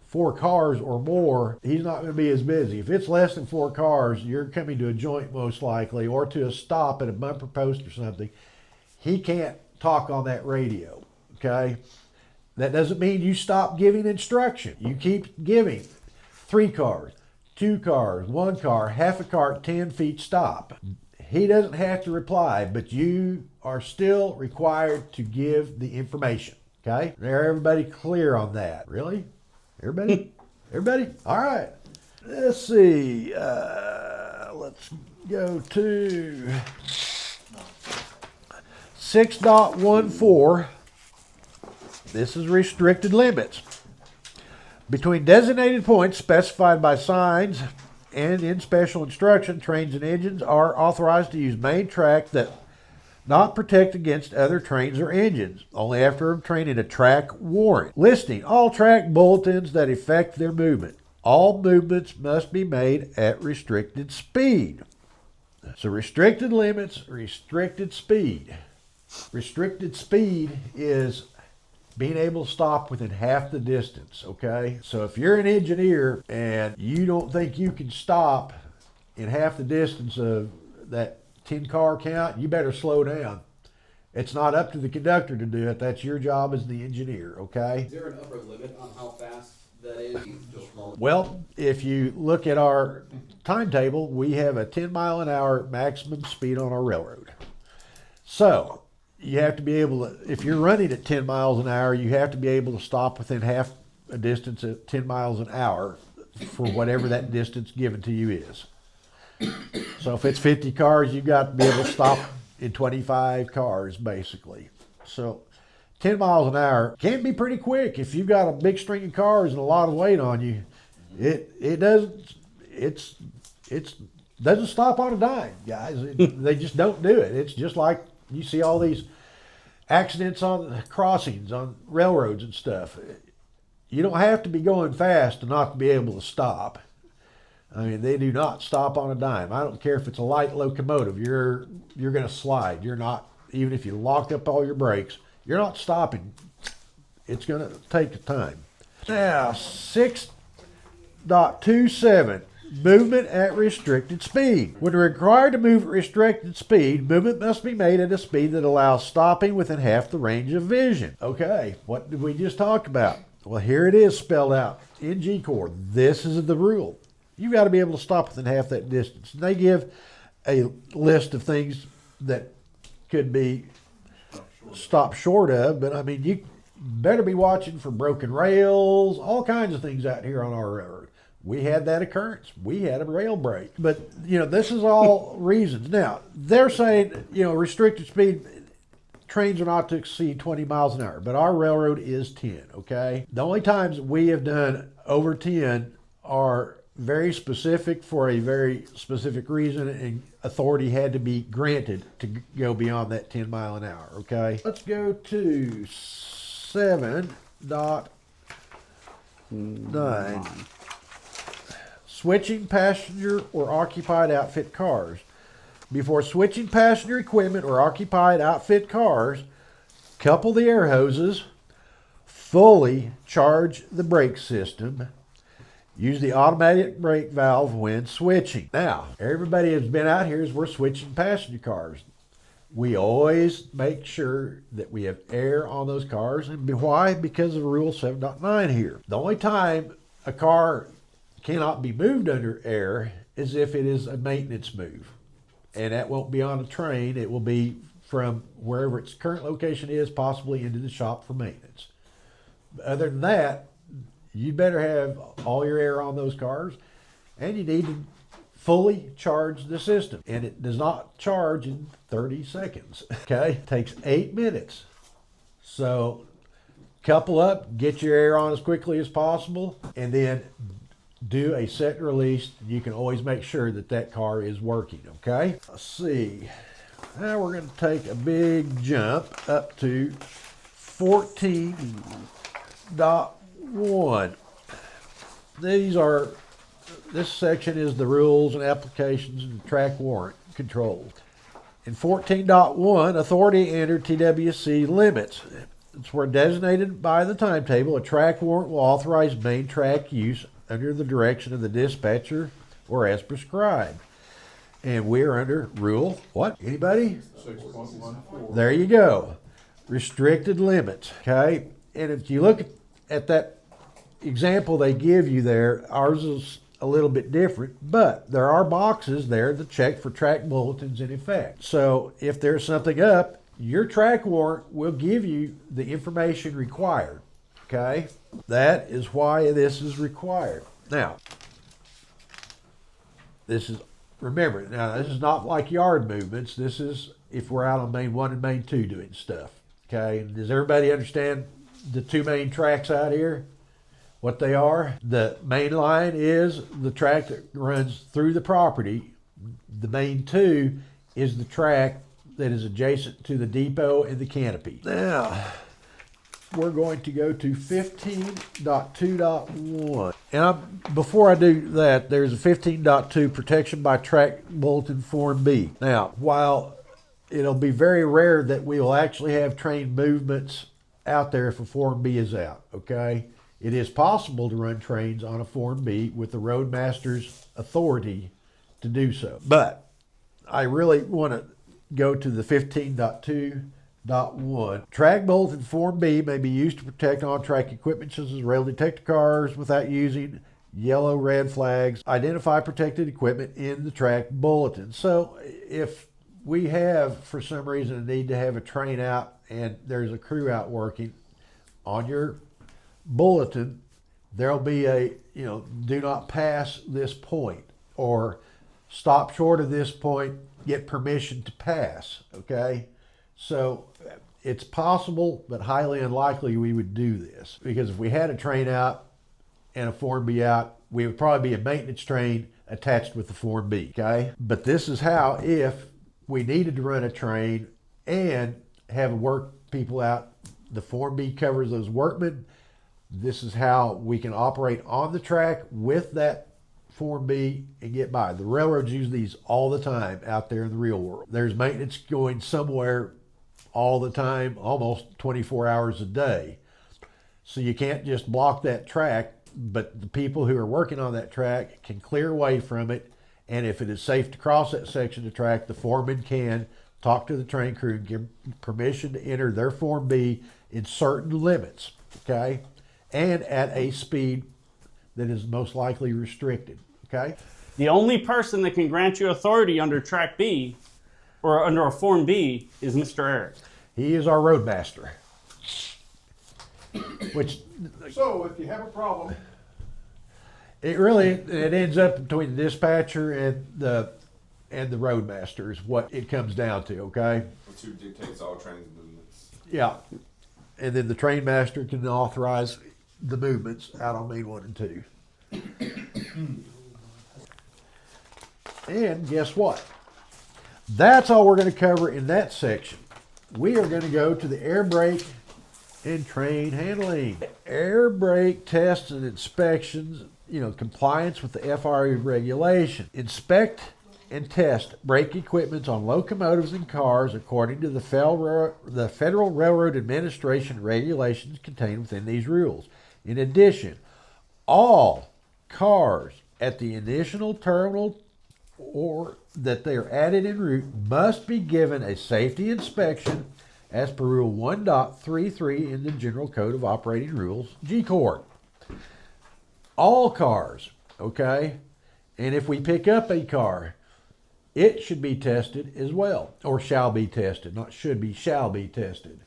4 cars or more, he's not going to be as busy. If it's less than 4 cars, you're coming to a joint most likely, or to a stop at a bumper post or something. He can't talk on that radio, okay? That doesn't mean you stop giving instruction. You keep giving 3 cars, 2 cars, 1 car, half a car, 10 feet stop. He doesn't have to reply, but you are still required to give the information, okay? There, everybody clear on that? Really? Everybody? Everybody? All right. Let's see. Let's go to 6.14. This is restricted limits. Between designated points specified by signs and in special instruction, trains and engines are authorized to use main track that not protect against other trains or engines, only after obtaining a track warrant, listing all track bulletins that affect their movement. all movements must be made at restricted speed. So restricted limits, restricted speed. Restricted speed is being able to stop within half the distance, okay? So if you're an engineer and you don't think you can stop in half the distance of that 10-car count, you better slow down. It's not up to the conductor to do it. That's your job as the engineer, okay? Is there an upper limit on how fast that is? Well, if you look at our timetable, we have a 10-mile-an-hour maximum speed on our railroad. So you have to be able to, if you're running at 10 miles an hour, you have to be able to stop within half a distance at 10 miles an hour for whatever that distance given to you is. So if it's 50 cars, you've got to be able to stop in 25 cars, basically. So 10 miles an hour can be pretty quick. If you've got a big string of cars and a lot of weight on you, it doesn't stop on a dime, guys. They just don't do it. It's just like you see all these accidents on crossings, on railroads and stuff. You don't have to be going fast to not be able to stop. I mean, they do not stop on a dime. I don't care if it's a light locomotive. You're going to slide. You're not, even if you lock up all your brakes, you're not stopping. It's going to take time. Now, 6.27. Movement at restricted speed. When required to move at restricted speed, movement must be made at a speed that allows stopping within half the range of vision. Okay, what did we just talk about? Well, here it is spelled out in GCOR. This is the rule. You've got to be able to stop within half that distance. And they give a list of things that could be stopped short of, but I mean, you better be watching for broken rails, all kinds of things out here on our railroad. We had that occurrence. We had a rail break. But, you know, this is all reasons. Now, they're saying, you know, restricted speed, trains are not to exceed 20 miles an hour. But our railroad is 10, okay? The only times we have done over 10 are very specific for a very specific reason, and authority had to be granted to go beyond that 10 mile an hour, okay? Let's go to 7.9. Switching passenger or occupied outfit cars. Before switching passenger equipment or occupied outfit cars, couple the air hoses, fully charge the brake system, use the automatic brake valve when switching. Now, everybody has been out here as we're switching passenger cars. We always make sure that we have air on those cars. And why? Because of Rule 7.9 here. The only time a car cannot be moved under air is if it is a maintenance move. And that won't be on a train. It will be from wherever its current location is, possibly into the shop for maintenance. Other than that, you better have all your air on those cars, and you need to fully charge the system. And it does not charge in 30 seconds, okay? It takes 8 minutes. So couple up, get your air on as quickly as possible, and then do a set and release. You can always make sure that that car is working, okay? Let's see. Now we're going to take a big jump up to 14.1. This section is the rules and applications and track warrant controls. In 14.1, authority enter TWC limits. It's where designated by the timetable, a track warrant will authorize main track use under the direction of the dispatcher or as prescribed. And we're under rule, what? Anybody? 6.14. There you go. Restricted limits, okay? And if you look at that example they give you there, ours is a little bit different, but there are boxes there that check for track bulletins in effect. So if there's something up, your track warrant will give you the information required, okay? That is why this is required. Now, remember, this is not like yard movements. This is if we're out on Main 1 and Main 2 doing stuff, okay? Does everybody understand the two main tracks out here? What they are? The main line is the track that runs through the property. The Main 2 is the track that is adjacent to the depot and the canopy. Now, we're going to go to 15.2.1. And before I do that, there's a 15.2 protection by track bulletin Form B. Now, while it'll be very rare that we will actually have train movements out there if a Form B is out, okay? It is possible to run trains on a Form B with the roadmaster's authority to do so. But I really want to go to the 15.2.1. Track bulletin Form B may be used to protect on-track equipment such as rail detector cars without using yellow, red flags. Identify protected equipment in the track bulletin. So if we have, for some reason, a need to have a train out and there's a crew out working, on your bulletin, there'll be a, do not pass this point, or stop short of this point, get permission to pass, okay? So it's possible, but highly unlikely we would do this, because if we had a train out and a Form B out, we would probably be a maintenance train attached with the Form B, okay? But this is how, if we needed to run a train and have work people out, the Form B covers those workmen. This is how we can operate on the track with that Form B and get by. The railroads use these all the time out there in the real world. There's maintenance going somewhere all the time, almost 24 hours a day. So you can't just block that track, but the people who are working on that track can clear away from it. And if it is safe to cross that section of track, the foreman can talk to the train crew and give permission to enter their Form B in certain limits, okay? And at a speed that is most likely restricted, okay? The only person that can grant you authority under Track B or under a Form B is Mr. Eric. He is our roadmaster. Which, So if you have a problem, it ends up between the dispatcher and the roadmaster is what it comes down to, okay? That's who dictates all trains movements. Yeah. And then the train master can authorize the movements out on Main 1 and 2. And guess what? That's all we're going to cover in that section. We are going to go to the air brake and train handling. Air brake tests and inspections, compliance with the FRA regulation. Inspect and test brake equipment on locomotives and cars according to the Federal Railroad Administration regulations contained within these rules. In addition, all cars at the initial terminal or that they are added en route must be given a safety inspection as per Rule 1.33 in the General Code of Operating Rules, GCOR. All cars, okay? And if we pick up a car, it should be tested as well, or shall be tested, not should be, shall be tested.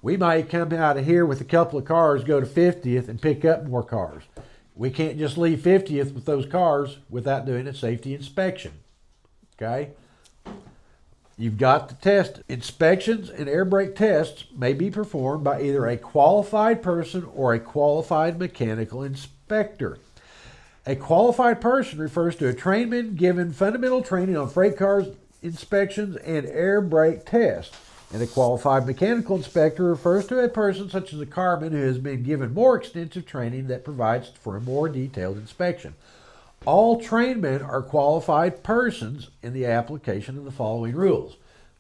We might come out of here with a couple of cars, go to 50th and pick up more cars. We can't just leave 50th with those cars without doing a safety inspection, okay? You've got to test it. Inspections and air brake tests may be performed by either a qualified person or a qualified mechanical inspector. A qualified person refers to a trainman given fundamental training on freight cars inspections and air brake tests. And a qualified mechanical inspector refers to a person such as a carman who has been given more extensive training that provides for a more detailed inspection. All trainmen are qualified persons in the application of the following rules.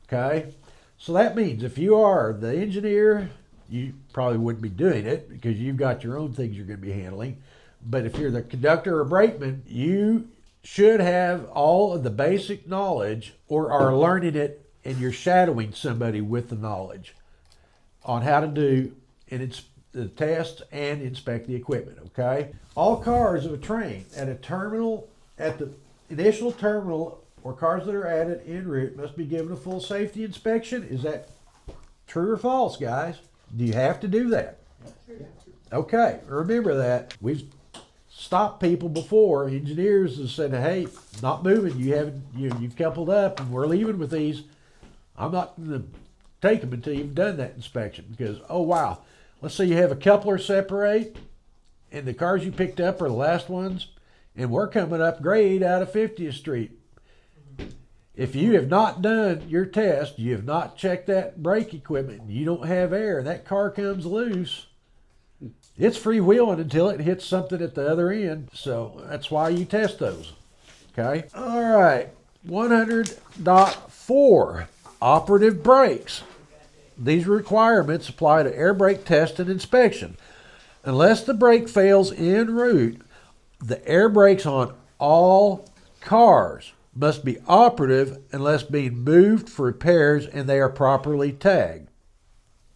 Okay? So that means if you are the engineer, you probably wouldn't be doing it because you've got your own things you're going to be handling. But if you're the conductor or brakeman, you should have all of the basic knowledge or are learning it, and you're shadowing somebody with the knowledge on how to do the tests and inspect the equipment, okay? All cars of a train at a terminal, at the initial terminal, or cars that are added en route must be given a full safety inspection. Is that true or false, guys? Do you have to do that? Okay, remember that. We've stopped people before. Engineers have said, hey, not moving. You've coupled up and we're leaving with these. I'm not going to take them until you've done that inspection because, oh, wow. Let's say you have a coupler separate and the cars you picked up are the last ones and we're coming up grade out of 50th Street. If you have not done your test, you have not checked that brake equipment, and you don't have air, and that car comes loose, it's freewheeling until it hits something at the other end. So that's why you test those. Okay? All right. 100.4, operative brakes. These requirements apply to air brake test and inspection. Unless the brake fails en route, the air brakes on all cars must be operative unless being moved for repairs and they are properly tagged.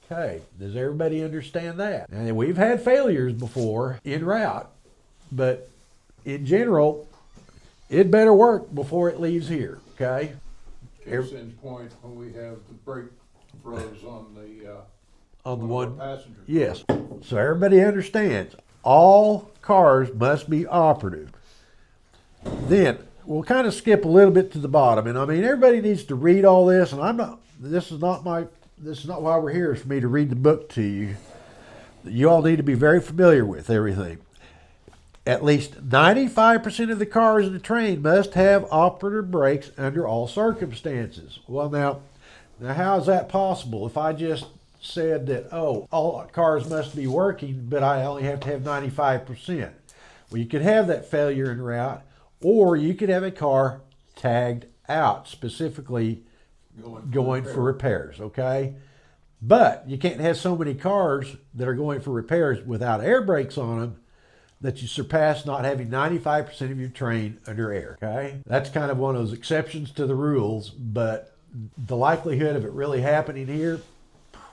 Okay, does everybody understand that? And we've had failures before en route, but in general, it better work before it leaves here, okay? Case in point, when we have the brake froze on the one passenger. Yes. So everybody understands all cars must be operative. Then we'll kind of skip a little bit to the bottom, and I mean everybody needs to read all this, and this is not why we're here, is for me to read the book to you. You all need to be very familiar with everything. At least 95% of the cars in the train must have operative brakes under all circumstances. Well, now how is that possible? If I just said that, all cars must be working, but I only have to have 95%. Well, you could have that failure en route, or you could have a car tagged out, specifically going for repairs, okay? But you can't have so many cars that are going for repairs without air brakes on them that you surpass not having 95% of your train under air, okay? That's kind of one of those exceptions to the rules, but the likelihood of it really happening here,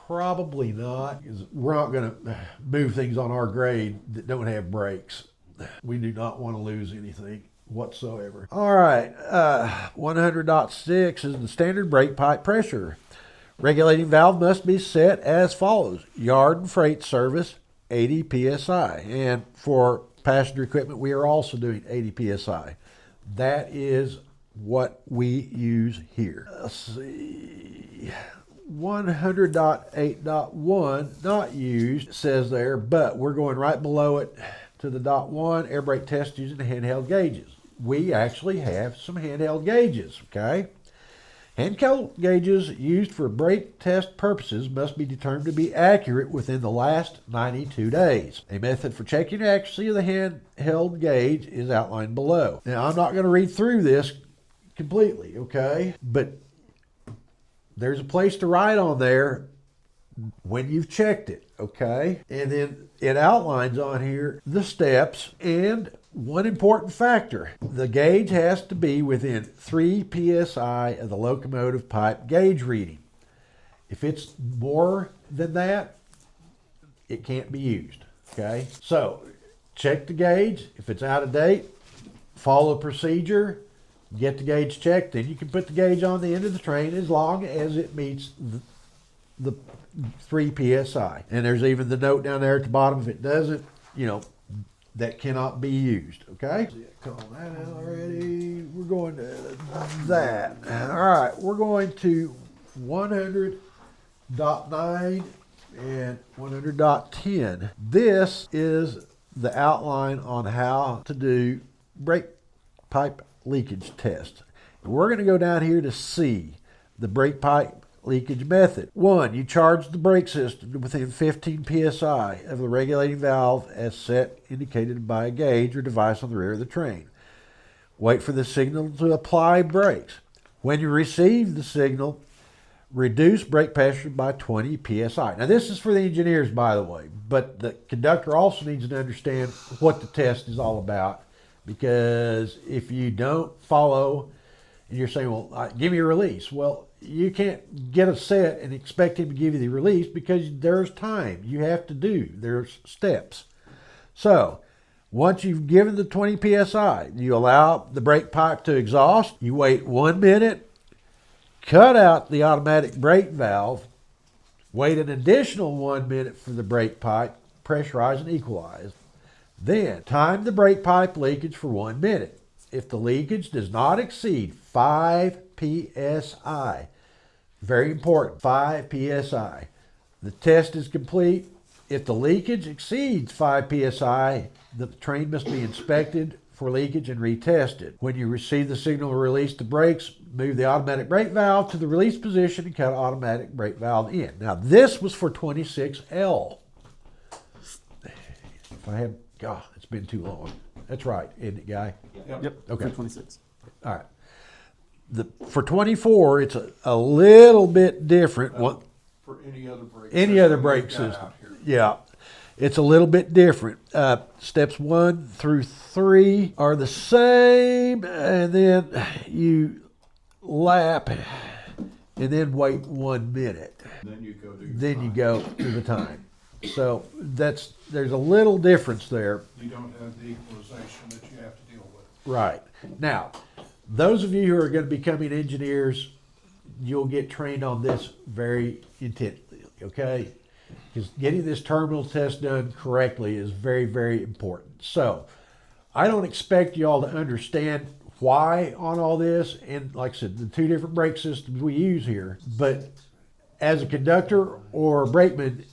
probably not. We're not going to move things on our grade that don't have brakes. We do not want to lose anything whatsoever. All right, 100.6 is the standard brake pipe pressure. Regulating valve must be set as follows. Yard and freight service, 80 psi. And for passenger equipment, we are also doing 80 psi. That is what we use here. Let's see. 100.8.1, not used, says there, but we're going right below it to the .1, air brake test using handheld gauges. We actually have some handheld gauges, okay? Handheld gauges used for brake test purposes must be determined to be accurate within the last 92 days. A method for checking the accuracy of the handheld gauge is outlined below. Now, I'm not going to read through this completely, okay? But there's a place to write on there when you've checked it, okay? And then it outlines on here the steps and one important factor. The gauge has to be within 3 psi of the locomotive pipe gauge reading. If it's more than that, it can't be used, okay? So check the gauge. If it's out of date, follow the procedure. Get the gauge checked, then you can put the gauge on the end of the train as long as it meets the 3 psi. And there's even the note down there at the bottom. If it doesn't, that cannot be used, okay? Call that out already. We're going to that. All right, we're going to 100.9 and 100.10. This is the outline on how to do brake pipe leakage test. We're going to go down here to C, the brake pipe leakage method. 1, you charge the brake system within 15 psi of the regulating valve as set indicated by a gauge or device on the rear of the train. Wait for the signal to apply brakes. When you receive the signal, reduce brake pressure by 20 psi. Now this is for the engineers, by the way, but the conductor also needs to understand what the test is all about, because if you don't follow and you're saying, well, give me a release. Well, you can't get a set and expect him to give you the release because there's time you have to do. There's steps. So once you've given the 20 psi, you allow the brake pipe to exhaust. You wait 1 minute, cut out the automatic brake valve, wait an additional 1 minute for the brake pipe, pressurize and equalize. Then time the brake pipe leakage for 1 minute. If the leakage does not exceed 5 psi, very important, 5 psi, the test is complete. If the leakage exceeds 5 psi, the train must be inspected for leakage and retest it. When you receive the signal to release the brakes, move the automatic brake valve to the release position and cut automatic brake valve in. Now this was for 26L. If I have, God, it's been too long. That's right, isn't it, Guy? Yep. Okay. 26. All right. For 24, it's a little bit different. For any other brake Any other brake system. Yeah. It's a little bit different. Steps 1 through 3 are the same, and then you lap and then wait 1 minute. Then you go to Then you go to the time. So there's a little difference there. You don't have the equalization that you have to deal with. Right. Now, those of you who are going to be becoming engineers, you'll get trained on this very intently, okay? Because getting this terminal test done correctly is very, very important. So, I don't expect you all to understand why on all this, and like I said, the 2 different brake systems we use here, but as a conductor or a brakeman,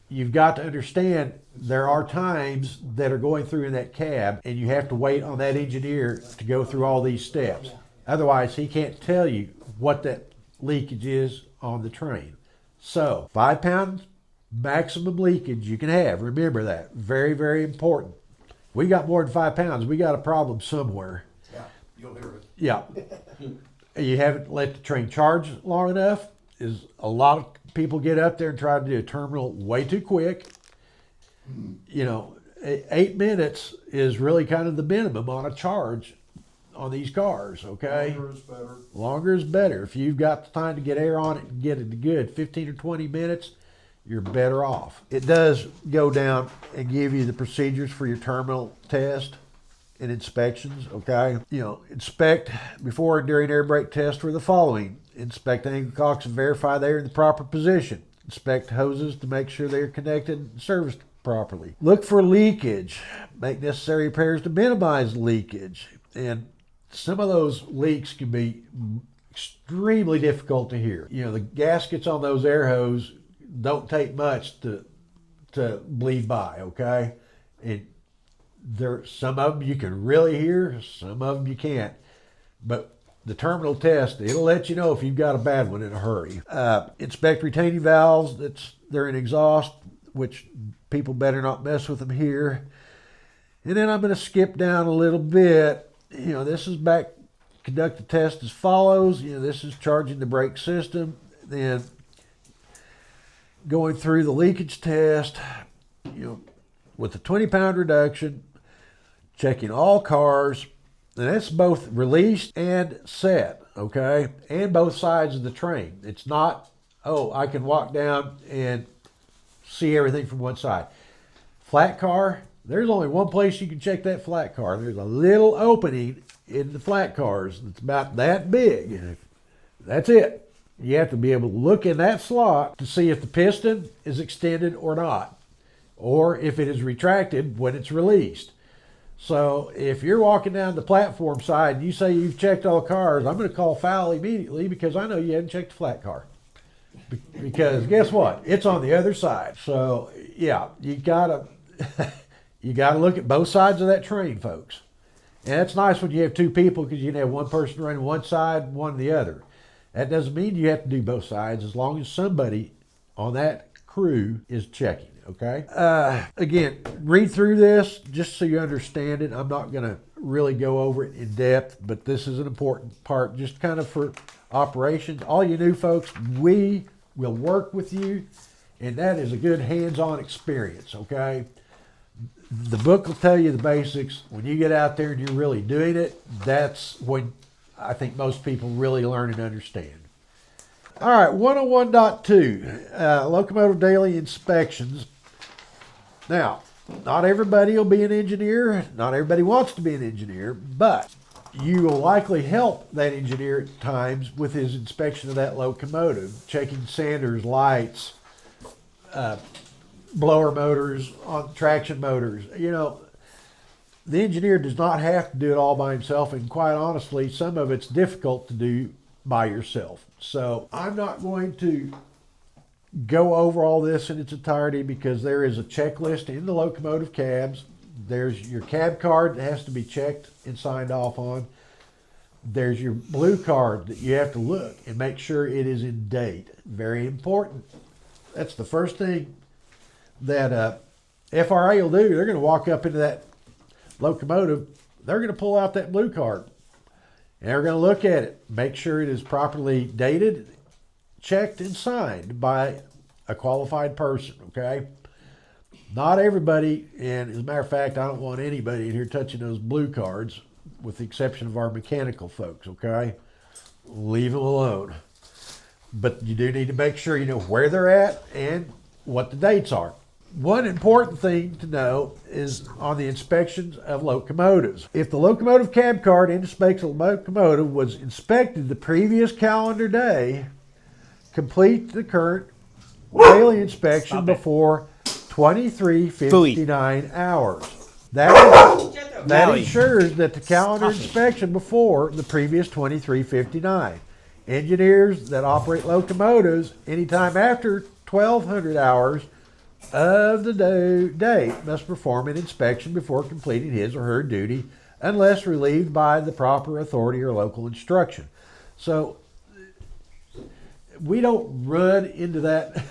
you've got to understand there are times that are going through in that cab and you have to wait on that engineer to go through all these steps. Otherwise, he can't tell you what that leakage is on the train. So 5 pounds maximum leakage you can have. Remember that. Very, very important. We got more than 5 pounds. We got a problem somewhere. Yeah, you'll hear it. Yeah. You haven't let the train charge long enough. Is a lot of people get up there and try to do a terminal way too quick. You know, 8 minutes is really kind of the minimum on a charge on these cars, okay? Longer is better. Longer is better. If you've got the time to get air on it and get it good 15 or 20 minutes, you're better off. It does go down and give you the procedures for your terminal test and inspections, okay? You know, inspect before and during air brake test for the following. Inspect angle cocks and verify they're in the proper position. Inspect hoses to make sure they're connected and serviced properly. Look for leakage. Make necessary repairs to minimize leakage. And some of those leaks can be extremely difficult to hear. You know, the gaskets on those air hoses don't take much to bleed by, okay? And some of them you can really hear, some of them you can't. But the terminal test, it'll let you know if you've got a bad one in a hurry. Inspect retaining valves. They're in exhaust, which people better not mess with them here. And then I'm going to skip down a little bit. You know, this is back, conduct the test as follows. You know, this is charging the brake system. Then going through the leakage test, you know, with a 20-pound reduction, checking all cars. And that's both released and set, okay? And both sides of the train. It's not, oh, I can walk down and see everything from one side. Flat car, there's only one place you can check that flat car. There's a little opening in the flat cars that's about that big. That's it. You have to be able to look in that slot to see if the piston is extended or not, or if it is retracted when it's released. So if you're walking down the platform side and you say you've checked all cars, I'm going to call foul immediately because I know you hadn't checked the flat car. Because guess what? It's on the other side. So yeah, you gotta look at both sides of that train, folks. And it's nice when you have 2 people because you can have one person running one side, one the other. That doesn't mean you have to do both sides as long as somebody on that crew is checking. Okay. Again, read through this just so you understand it. I'm not going to really go over it in depth, but this is an important part just kind of for operations. All you new folks, we will work with you, and that is a good hands-on experience, okay? The book will tell you the basics. When you get out there and you're really doing it, that's when I think most people really learn and understand. All right, 101.2, locomotive daily inspections. Now, not everybody will be an engineer. Not everybody wants to be an engineer, but you will likely help that engineer at times with his inspection of that locomotive, checking sanders, lights, blower motors, on traction motors. You know, the engineer does not have to do it all by himself, and quite honestly, some of it's difficult to do by yourself. So I'm not going to go over all this in its entirety because there is a checklist in the locomotive cabs There's your cab card that has to be checked and signed off on. There's your blue card that you have to look and make sure it is in date. Very important. That's the first thing that FRA will do. They're going to walk up into that locomotive. They're going to pull out that blue card. And they're going to look at it, make sure it is properly dated, checked, and signed by a qualified person, okay? Not everybody, and as a matter of fact, I don't want anybody in here touching those blue cards, with the exception of our mechanical folks, okay? Leave them alone. But you do need to make sure you know where they're at and what the dates are. One important thing to know is on the inspections of locomotives. If the locomotive cab card indicates a locomotive was inspected the previous calendar day, complete the current daily inspection before 23:59 hours. That ensures that the calendar inspection before the previous 23:59. Engineers that operate locomotives anytime after 1200 hours of the date must perform an inspection before completing his or her duty unless relieved by the proper authority or local instruction. So we don't run into that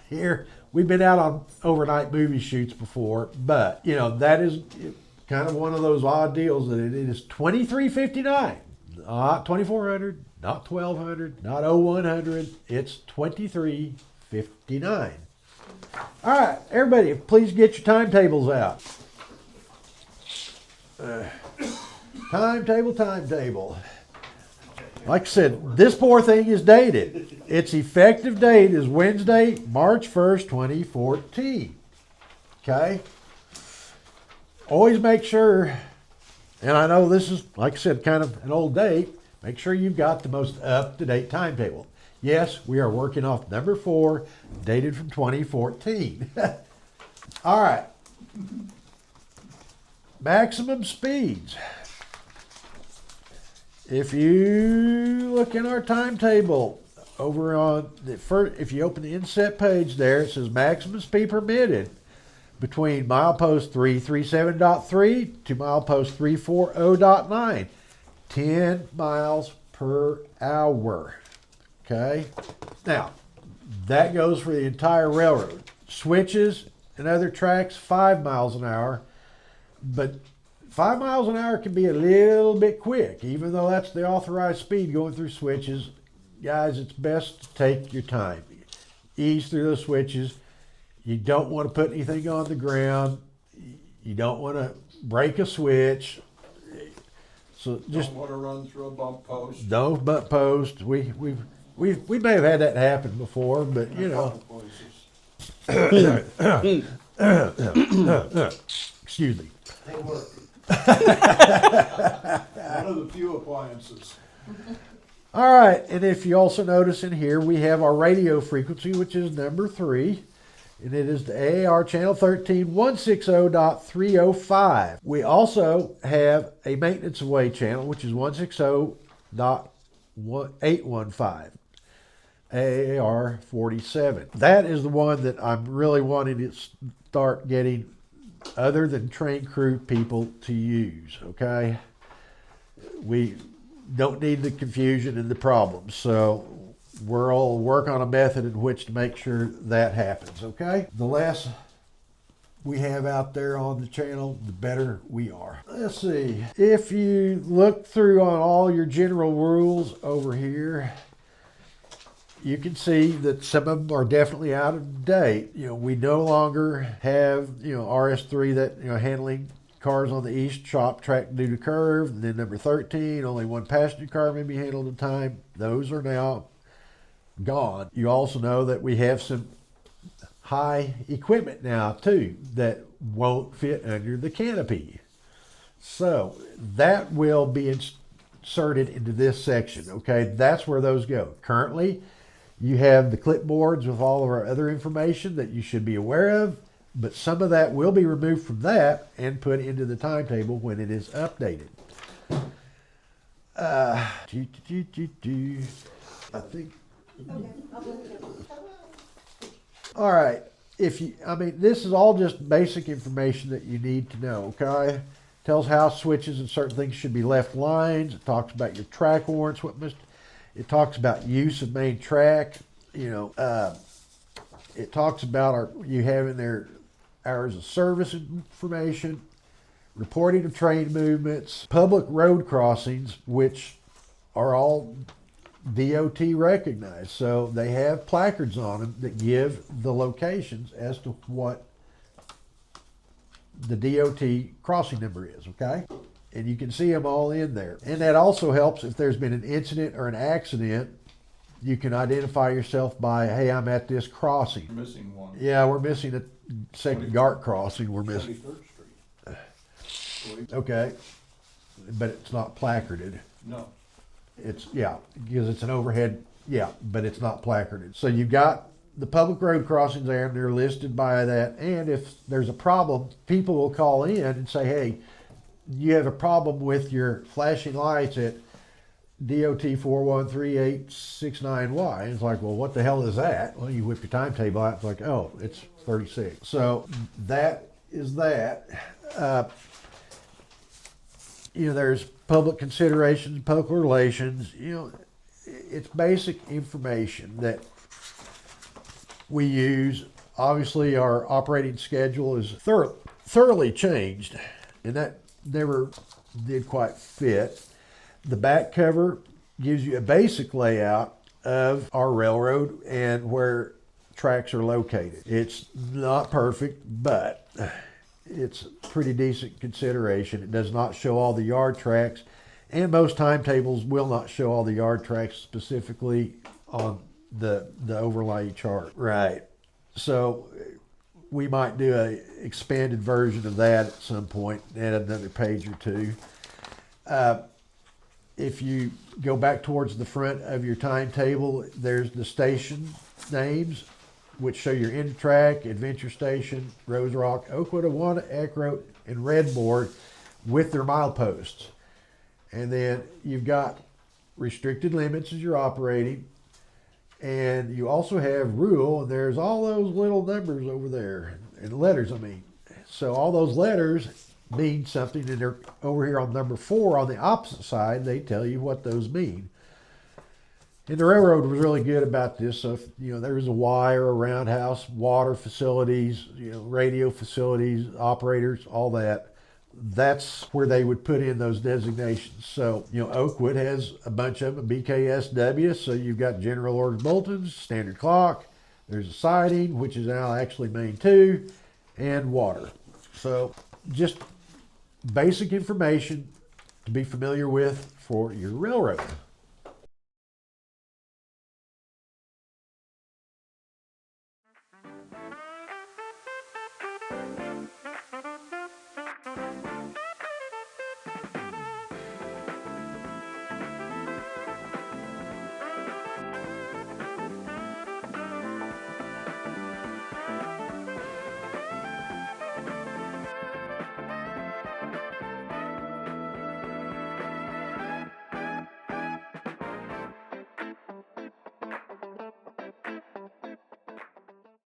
here. We've been out on overnight movie shoots before, but you know, that is kind of one of those odd deals that it is 23:59, not 2400, not 1200, not 0100. It's 23:59. All right, everybody, please get your timetables out. Timetable. Like I said, this poor thing is dated. Its effective date is Wednesday, March 1st, 2014. Okay? Always make sure, and I know this is, like I said, kind of an old date, make sure you've got the most up-to-date timetable. Yes, we are working off number 4, dated from 2014. All right. Maximum speeds. If you look in our timetable over on the first, if you open the inset page there, it says maximum speed permitted between milepost 337.3 to milepost 340.9, 10 miles per hour. Okay, now that goes for the entire railroad. Switches and other tracks, 5 miles an hour, but 5 miles an hour can be a little bit quick, even though that's the authorized speed going through switches. Guys, it's best to take your time. Ease through those switches. You don't want to put anything on the ground. You don't want to break a switch. So just don't want to run through a bump post. No bump post. We may have had that happen before, but you know. Excuse me. They work. One of the few appliances. All right, and if you also notice in here, we have our radio frequency, which is number 3, and it is the AAR channel 13 160.305. We also have a maintenance away channel, which is 160.815. AAR 47. That is the one that I'm really wanting to start getting other than train crew people to use, okay? We don't need the confusion and the problems, so we'll work on a method in which to make sure that happens, okay? The less we have out there on the channel, the better we are. Let's see. If you look through on all your general rules over here, you can see that some of them are definitely out of date. You know, we no longer have, you know, RS3 that, you know, handling cars on the east shop track due to curve. And then number 13, only one passenger car may be handled at a time. Those are now gone. You also know that we have some high equipment now too that won't fit under the canopy. So that will be inserted into this section, okay? That's where those go. Currently, you have the clipboards with all of our other information that you should be aware of, but some of that will be removed from that and put into the timetable when it is updated. I think. All right. this is all just basic information that you need to know, okay? Tells how switches and certain things should be left lines. It talks about your track warrants, it talks about use of main track, it talks about you having their hours of service information, reporting of train movements, public road crossings, which are all DOT recognized. So they have placards on them that give the locations as to what the DOT crossing number is, okay? And you can see them all in there. And that also helps if there's been an incident or an accident. You can identify yourself by, hey, I'm at this crossing. We're missing one. Yeah, we're missing a second GART crossing. We're missing. 23rd Street. Okay, but it's not placarded. No. It's, because it's an overhead, but it's not placarded. So you've got the public road crossings there, and they're listed by that. And if there's a problem, people will call in and say, hey, you have a problem with your flashing lights at DOT 413869Y. And it's like, well, what the hell is that? Well, you whip your timetable out. It's like, oh, it's 36. So that is that. There's public considerations, public relations. It's basic information that we use. Obviously, our operating schedule is thoroughly changed, and that never did quite fit. The back cover gives you a basic layout of our railroad and where tracks are located. It's not perfect, but it's pretty decent consideration. It does not show all the yard tracks, and most timetables will not show all the yard tracks specifically on the overlay chart. Right. So we might do a expanded version of that at some point, add another page or two. If you go back towards the front of your timetable, there's the station names, which show your end track, Adventure Station, Rose Rock, Oakwood, Awana, Eckroat, and Redboard with their mileposts. And then you've got restricted limits as you're operating. And you also have rule, and there's all those little numbers over there, and letters, So all those letters mean something, and they're over here on number 4 on the opposite side. They tell you what those mean. And the railroad was really good about this. So if, there was a wire, a roundhouse, water facilities, radio facilities, operators, all that, that's where they would put in those designations. So, Oakwood has a bunch of them, BKSW. So you've got general orders bulletins, standard clock. There's a siding, which is now actually main 2, and water. So just basic information to be familiar with for your railroad.